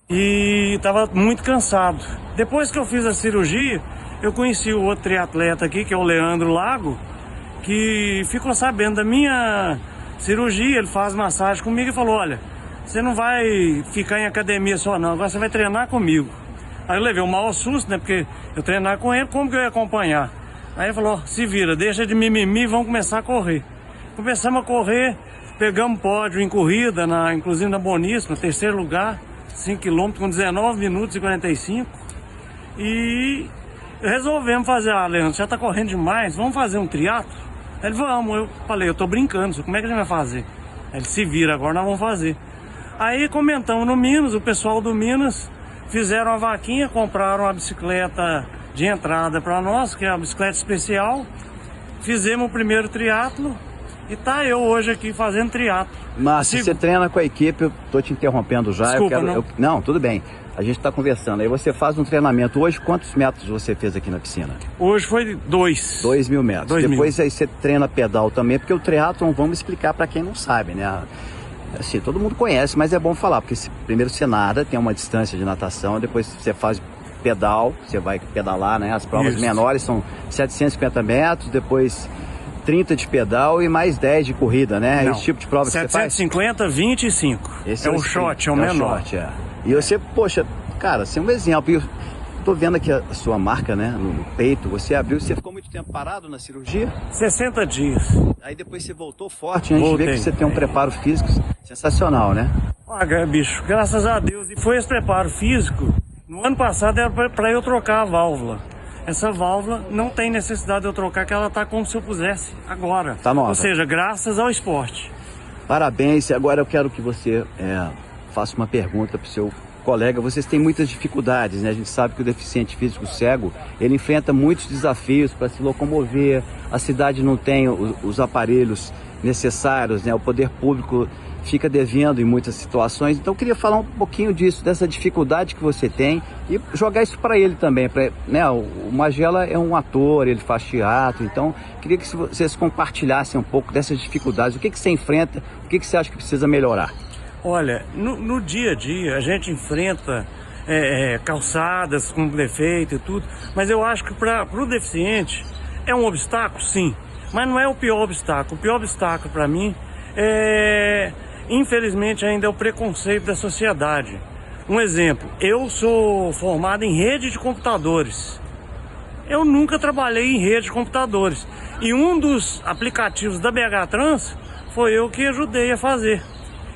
e estava muito cansado. Depois que eu fiz a cirurgia, eu conheci o outro triatleta aqui, que é o Leandro Lago, que ficou sabendo da minha cirurgia, ele faz massagem comigo e falou, olha, você não vai ficar em academia só não, agora você vai treinar comigo. Aí eu levei um maior susto, né, porque eu treinar com ele, como que eu ia acompanhar? Aí ele falou, se vira, deixa de mimimi e vamos começar a correr. Começamos a correr, pegamos pódio em corrida, inclusive na Boníssima, terceiro lugar, 5 km com 19 minutos e 45. E resolvemos fazer, Leandro, já tá correndo demais, vamos fazer um triatlo? Ele, vamos. Eu falei, eu tô brincando, como é que a gente vai fazer? Ele, se vira, agora nós vamos fazer. Aí comentamos no Minas, o pessoal do Minas fizeram uma vaquinha, compraram uma bicicleta de entrada para nós, que é uma bicicleta especial. Fizemos o primeiro triatlo. E tá eu hoje aqui fazendo triatlo. Márcio, você treina com a equipe, eu tô te interrompendo já. Desculpa, não, tudo bem. A gente tá conversando. Aí você faz um treinamento. Hoje, quantos metros você fez aqui na piscina? Hoje foi 2. 2.000 metros. 2.000. Depois aí você treina pedal também, porque o triatlon, vamos explicar para quem não sabe, né? Assim, todo mundo conhece, mas é bom falar, porque primeiro você nada, tem uma distância de natação, depois você faz pedal, você vai pedalar, né? As provas menores são 750 metros, depois 30 de pedal e mais 10 de corrida, né? Não. Esse tipo de prova que você faz? 750, 25. Esse é o shot, é o menor. Shot, é. E você, poxa, cara, você é um exemplo. Eu tô vendo aqui a sua marca, né? No peito, você abriu, você ficou muito tempo parado na cirurgia? 60 dias. Aí depois você voltou forte, a gente vê que você tem um preparo físico sensacional, né? Olha, bicho, graças a Deus. E foi esse preparo físico. No ano passado era para eu trocar a válvula. Essa válvula não tem necessidade de eu trocar, que ela tá como se eu pusesse agora. Tá nova. Ou seja, graças ao esporte. Parabéns. Agora eu quero que você faça uma pergunta pro seu colega. Vocês têm muitas dificuldades, né? A gente sabe que o deficiente físico cego, ele enfrenta muitos desafios para se locomover. A cidade não tem os aparelhos necessários, né? O poder público fica devendo em muitas situações. Então eu queria falar um pouquinho disso, dessa dificuldade que você tem e jogar isso para ele também, né? O Magela é um ator, ele faz teatro, então queria que vocês compartilhassem um pouco dessas dificuldades, o que você enfrenta, o que você acha que precisa melhorar. Olha, no dia a dia a gente enfrenta calçadas com defeito e tudo, mas eu acho que para o deficiente é um obstáculo, sim, mas não é o pior obstáculo. O pior obstáculo para mim infelizmente ainda é o preconceito da sociedade. Um exemplo, eu sou formado em rede de computadores. Eu nunca trabalhei em rede de computadores. E um dos aplicativos da BH Trans foi eu que ajudei a fazer.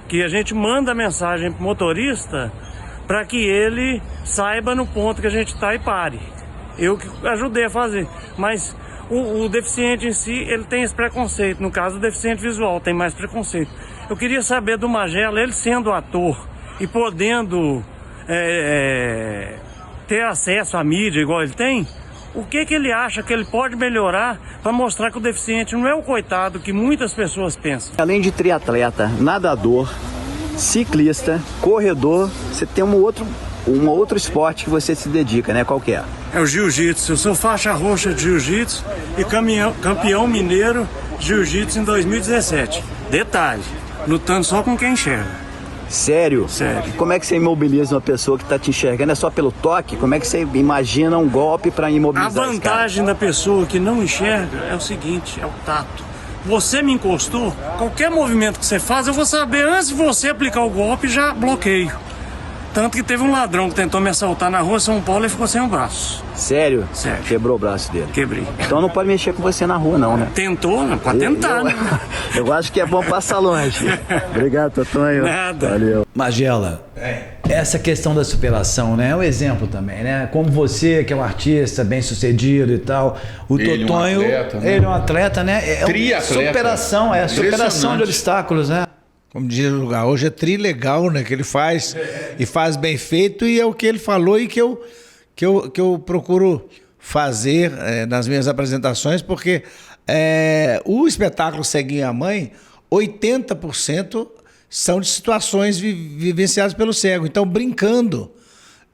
Que a gente manda a mensagem para o motorista para que ele saiba no ponto que a gente está e pare. Eu que ajudei a fazer. Mas o deficiente em si, ele tem esse preconceito. No caso, o deficiente visual tem mais preconceito. Eu queria saber do Magela, ele sendo ator e podendo ter acesso à mídia igual ele tem, o que ele acha que ele pode melhorar para mostrar que o deficiente não é o coitado que muitas pessoas pensam. Além de triatleta, nadador, ciclista, corredor, você tem um outro esporte que você se dedica, né? Qual que é? É o jiu-jitsu. Eu sou faixa roxa de jiu-jitsu e campeão mineiro de jiu-jitsu em 2017. Detalhe, lutando só com quem enxerga. Sério? Sério. E como é que você imobiliza uma pessoa que está te enxergando? É só pelo toque? Como é que você imagina um golpe para imobilizar? A vantagem da pessoa que não enxerga é o seguinte, é o tato. Você me encostou, qualquer movimento que você faz, eu vou saber antes de você aplicar o golpe, já bloqueio. Tanto que teve um ladrão que tentou me assaltar na rua São Paulo e ficou sem um braço. Sério? Sério. Quebrou o braço dele? Quebrei. Então não pode mexer com você na rua, não, né? Tentou, né? Pode tentar, né? Eu acho que é bom passar longe. Obrigado, Totonho. Nada. Valeu. Magela, essa questão da superação, né? É um exemplo também, né? Como você, que é um artista bem sucedido e tal, o Ele Totonho, um atleta, né? ele é um atleta, né? É Triatleta. superação, é superação de Impressionante. obstáculos, né? Como diz o lugar, hoje é trilegal, né? Que ele faz e faz bem feito, e é o que ele falou e que eu procuro fazer nas minhas apresentações, porque o espetáculo Ceguinho e a Mãe, 80% são de situações vivenciadas pelo cego. Então, brincando,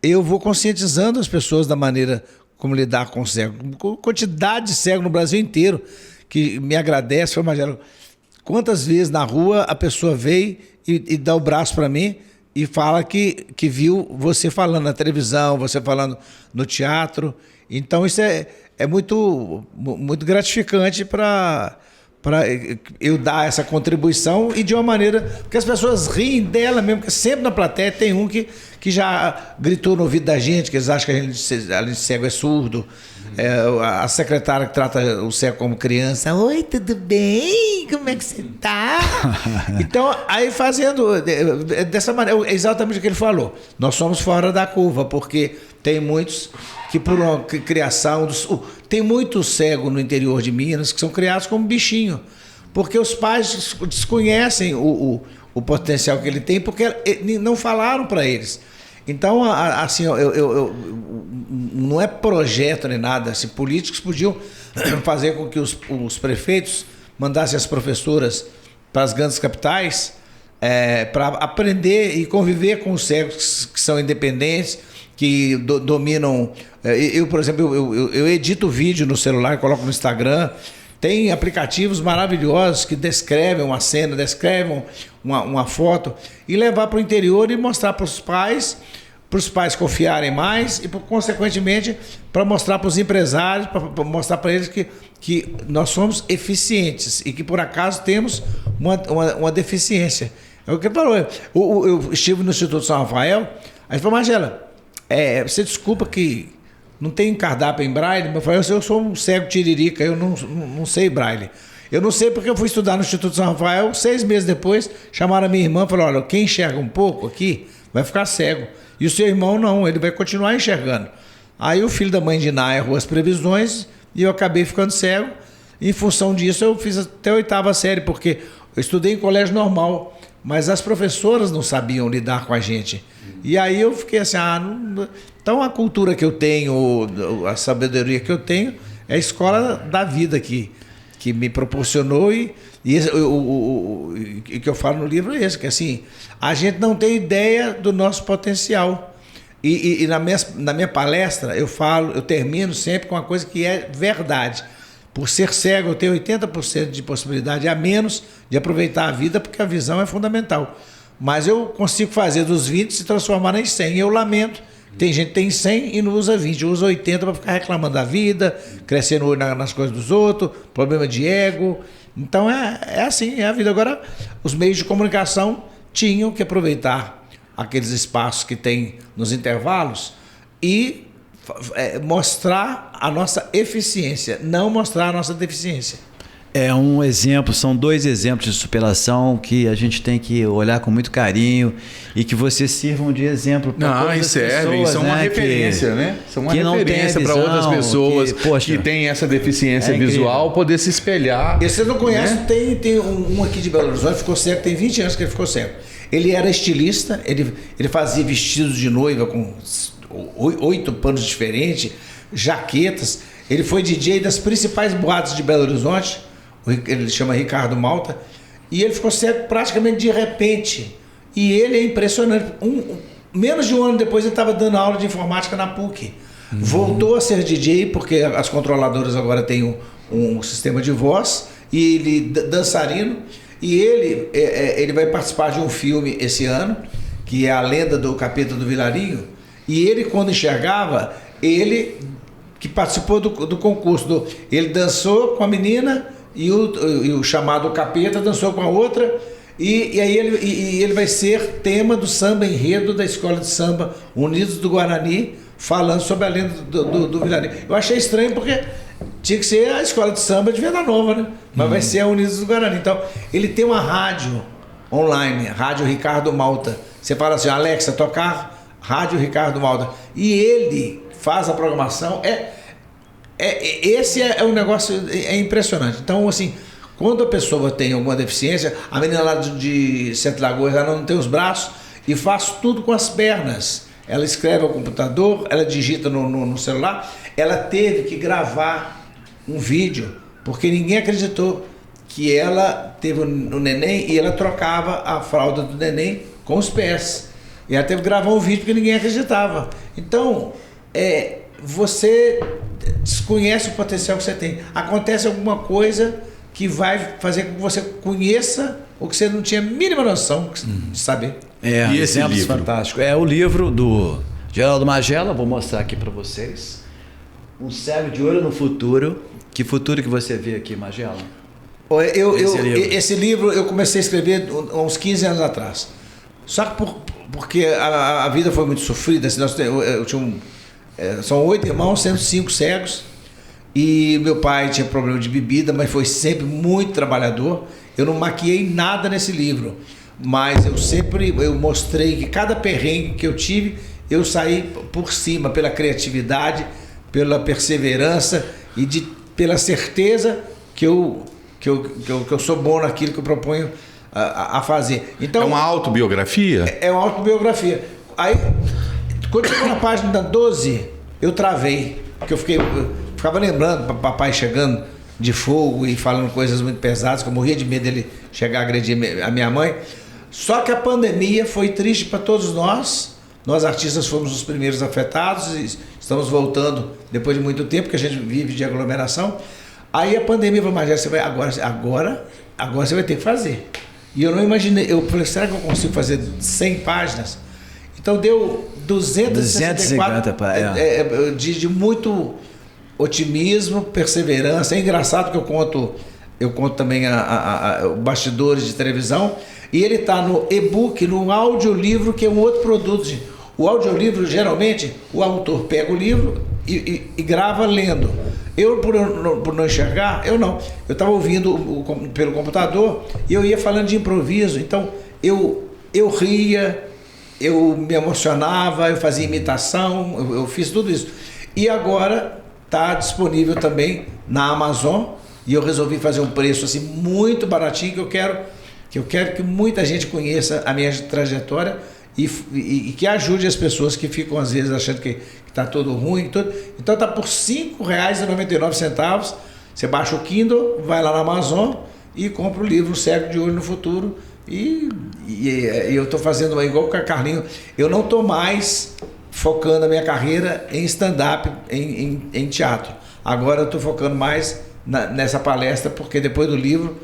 eu vou conscientizando as pessoas da maneira como lidar com o cego. Quantidade de cego no Brasil inteiro que me agradece, foi Magela. Quantas vezes na rua a pessoa veio e dá o braço para mim e fala que viu você falando na televisão, você falando no teatro. Então isso é muito, muito gratificante para eu dar essa contribuição e de uma maneira que as pessoas riem dela mesmo, porque sempre na plateia tem um que já gritou no ouvido da gente, que eles acham que a gente cego é surdo. A secretária que trata o cego como criança, oi, tudo bem? Como é que você tá? Então, aí fazendo dessa maneira, é exatamente o que ele falou. Nós somos fora da curva, porque tem muitos que por uma criação... Tem muitos cegos no interior de Minas que são criados como bichinho, porque os pais desconhecem o potencial que ele tem, porque não falaram para eles. Então, assim, não é projeto nem nada. Assim, políticos podiam fazer com que os prefeitos mandassem as professoras para as grandes capitais para aprender e conviver com os cegos que são independentes, que dominam. Eu, por exemplo, eu edito vídeo no celular, coloco no Instagram. Tem aplicativos maravilhosos que descrevem uma cena, descrevem uma foto, e levar para o interior e mostrar para os pais confiarem mais e, consequentemente, para mostrar para os empresários, para mostrar para eles que nós somos eficientes e que, por acaso, temos uma deficiência. É o que ele falou. Eu estive no Instituto São Rafael, aí falou, Magela, você desculpa que não tem cardápio em braille, mas eu sou um cego tiririca, eu não sei braille. Eu não sei porque eu fui estudar no Instituto São Rafael, 6 meses depois, chamaram a minha irmã e falaram, olha, quem enxerga um pouco aqui vai ficar cego. E o seu irmão não, ele vai continuar enxergando. Aí o filho da mãe de Ná errou as previsões e eu acabei ficando cego. Em função disso, eu fiz até a 8ª série, porque eu estudei em colégio normal, mas as professoras não sabiam lidar com a gente. E aí eu fiquei assim, então a cultura que eu tenho, a sabedoria que eu tenho, é a escola da vida que me proporcionou e que eu falo no livro é esse, que assim, a gente não tem ideia do nosso potencial. E na minha palestra eu termino sempre com uma coisa que é verdade. Por ser cego, eu tenho 80% de possibilidade a menos de aproveitar a vida, porque a visão é fundamental. Mas eu consigo fazer dos 20 se transformar em 100. Eu lamento. Tem gente que tem 100 e não usa 20, usa 80 para ficar reclamando da vida, crescendo nas coisas dos outros, problema de ego. Então é assim, é a vida. Agora, os meios de comunicação tinham que aproveitar aqueles espaços que tem nos intervalos e mostrar a nossa eficiência, não mostrar a nossa deficiência. É um exemplo, são 2 exemplos de superação que a gente tem que olhar com muito carinho e que vocês sirvam de exemplo para todas as pessoas. São uma referência, né? São uma referência para outras pessoas que têm essa deficiência visual poder se espelhar. E vocês não conhecem, né? Tem um aqui de Belo Horizonte, ficou cego, tem 20 anos que ele ficou cego. Ele era estilista, ele fazia vestidos de noiva com 8 panos diferentes, jaquetas. Ele foi DJ das principais boates de Belo Horizonte. Ele chama Ricardo Malta, e ele ficou cego praticamente de repente. E ele é impressionante. Menos de um ano depois ele estava dando aula de informática na PUC. Voltou a ser DJ, porque as controladoras agora têm um sistema de voz, e ele dançarino. E ele vai participar de um filme esse ano, que é A Lenda do Capeta do Vilarinho. E ele, quando enxergava, ele que participou do concurso, ele dançou com a menina, e o chamado capeta dançou com a outra, E aí ele vai ser tema do samba enredo da Escola de Samba Unidos do Guarani, falando sobre a lenda do Vilarinho. Eu achei estranho porque tinha que ser a Escola de Samba de Venda Nova, né? Mas vai ser a Unidos do Guarani. Então, ele tem uma rádio online, Rádio Ricardo Malta. Você fala assim, Alexa, tocar Rádio Ricardo Malta. E ele faz a programação. Esse é um negócio impressionante. Então, assim, quando a pessoa tem alguma deficiência, a menina lá de Sete Lagoas, ela não tem os braços e faz tudo com as pernas. Ela escreve ao computador, ela digita no celular. Ela teve que gravar um vídeo, porque ninguém acreditou que ela teve o neném e ela trocava a fralda do neném com os pés. E ela teve que gravar um vídeo porque ninguém acreditava. Então, você desconhece o potencial que você tem. Acontece alguma coisa que vai fazer com que você conheça o que você não tinha a mínima noção de saber. E esse livro? Fantástico. É o livro do Geraldo Magela, vou mostrar aqui para vocês. Um cego de olho no futuro. Que futuro que você vê aqui, Magela? Esse livro eu comecei a escrever há uns 15 anos atrás. Só que porque a vida foi muito sofrida. Assim, são 8 irmãos, sendo 5 cegos. E meu pai tinha problema de bebida, mas foi sempre muito trabalhador. Eu não maquiei nada nesse livro, mas eu mostrei que cada perrengue que eu tive, eu saí por cima pela criatividade, pela perseverança e pela certeza que eu sou bom naquilo que eu proponho a fazer. Então, é uma autobiografia? É uma autobiografia. Aí, quando chegou na página 12, eu travei, porque eu ficava lembrando papai chegando de fogo e falando coisas muito pesadas, que eu morria de medo dele chegar a agredir a minha mãe. Só que a pandemia foi triste para todos nós. Nós artistas fomos os primeiros afetados e estamos voltando depois de muito tempo, que a gente vive de aglomeração. Aí a pandemia falou, mas você vai agora você vai ter que fazer. E eu não imaginei, eu falei, será que eu consigo fazer 100 páginas? Então deu 264 de muito otimismo, perseverança. É engraçado que eu conto também bastidores de televisão, e ele está no e-book, no audiolivro, que é um outro produto. O audiolivro, geralmente, o autor pega o livro e grava lendo. Eu, por não enxergar, eu estava ouvindo pelo computador e eu ia falando de improviso. Então, eu ria, eu me emocionava, eu fazia imitação, eu fiz tudo isso. E agora está disponível também na Amazon, e eu resolvi fazer um preço assim muito baratinho, que eu quero que muita gente conheça a minha trajetória e que ajude as pessoas que ficam às vezes achando que está tudo ruim. Então está por R$ 5,99. Você baixa o Kindle, vai lá na Amazon e compra o livro Cego de Olho no Futuro. E eu estou fazendo igual com a Carlinho. Eu não estou mais focando a minha carreira em stand-up, em teatro. Agora eu estou focando mais nessa palestra, porque depois do livro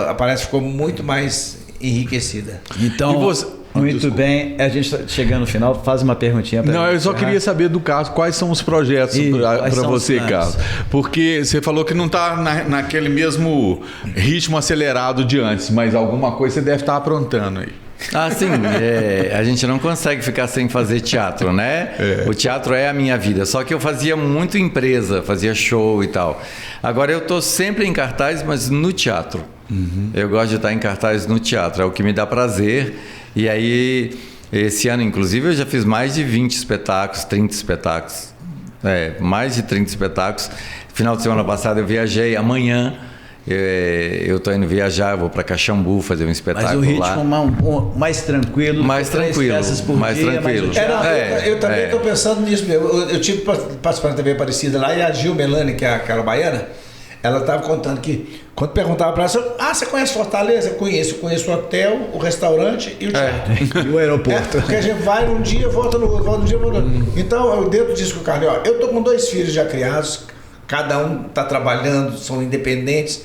a palestra ficou muito mais enriquecida. Então, muito bem, a gente está chegando no final, faz uma perguntinha para eu só queria saber do Carlos, quais são os projetos para você, Carlos? Porque você falou que não está naquele mesmo ritmo acelerado de antes, mas alguma coisa você deve estar aprontando aí. Sim, a gente não consegue ficar sem fazer teatro, né? O teatro é a minha vida, só que eu fazia muito empresa, fazia show e tal. Agora eu estou sempre em cartaz, mas no teatro. Eu gosto de estar em cartaz no teatro, é o que me dá prazer. E aí, esse ano, inclusive, eu já fiz mais de 20 espetáculos, 30 espetáculos. Mais de 30 espetáculos. Final de semana passada eu viajei, amanhã eu estou indo viajar, vou para Caxambu fazer um espetáculo lá. Mas o ritmo mais tranquilo. Mais tranquilo. Eu também estou pensando nisso mesmo. Eu tive participando da TV Aparecida lá, e a Gil Melani, que é aquela baiana, ela estava contando que, quando perguntava para ela, você conhece Fortaleza? Eu conheço o hotel, o restaurante e o teatro. E o aeroporto. Porque a gente vai num dia, volta no outro, volta no dia, volta no outro. Então, dentro disso com o Carlinhos, eu estou com 2 filhos já criados, cada um está trabalhando, são independentes,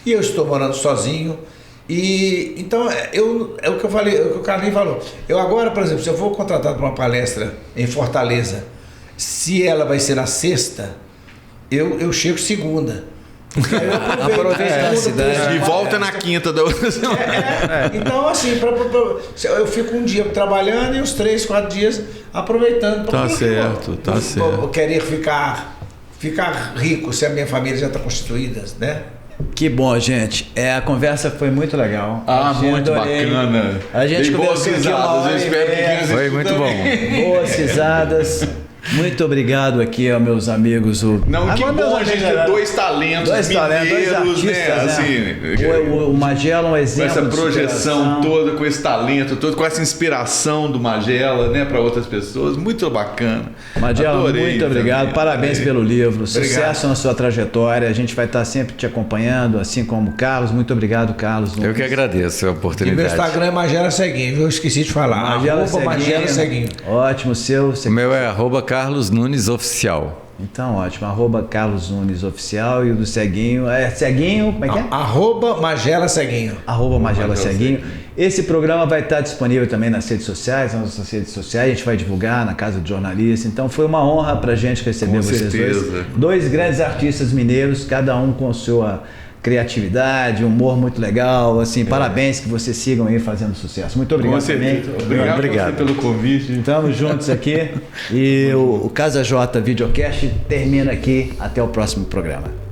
e eu estou morando sozinho. E então, é o que eu falei, é o que o Carlinhos falou. Eu agora, por exemplo, se eu for contratado para uma palestra em Fortaleza, se ela vai ser na sexta, eu chego segunda. Aproveita a cidade. E volta na quinta da outra semana. Então, assim, eu fico um dia trabalhando e os 3, 4 dias aproveitando. Tá certo, tá certo. Eu querer ficar rico se a minha família já está constituída, né? Que bom, gente. A conversa foi muito legal. Muito bacana. A gente conversou aqui uma hora e meia. Foi muito bom. Boas risadas. Muito obrigado aqui aos meus amigos. Não, que bom a gente ter dois talentos mineiros, dois artistas, né? Assim, o Magela é um exemplo. Com essa projeção toda, com esse talento todo, com essa inspiração do Magela, né, para outras pessoas. Muito bacana. Magela, Adorei, muito obrigado. também. Parabéns pelo livro. Obrigado. Sucesso na sua trajetória. A gente vai estar sempre te acompanhando, assim como o Carlos. Muito obrigado, Carlos. Eu que agradeço a E meu oportunidade. Magela é Magela Seguinho, viu? Eu esqueci de falar. Magela Seguinho. Ótimo, seu. O meu é @Carlos Nunes Oficial. Então, ótimo. @Carlos Nunes Oficial. E o do Ceguinho. Ceguinho, como é que é? @Magela Seguinho. @Magela Ceguinho. Esse programa vai estar disponível também nas redes sociais, nas nossas redes sociais. A gente vai divulgar na Casa do Jornalista. Então, foi uma honra pra gente receber Com vocês certeza. dois grandes artistas mineiros, cada um com sua criatividade, humor muito legal. Assim, parabéns, que vocês sigam aí fazendo sucesso. Muito obrigado. Com certeza. Também. Obrigado pelo convite. Estamos juntos aqui. E o Casa J Videocast termina aqui. Até o próximo programa.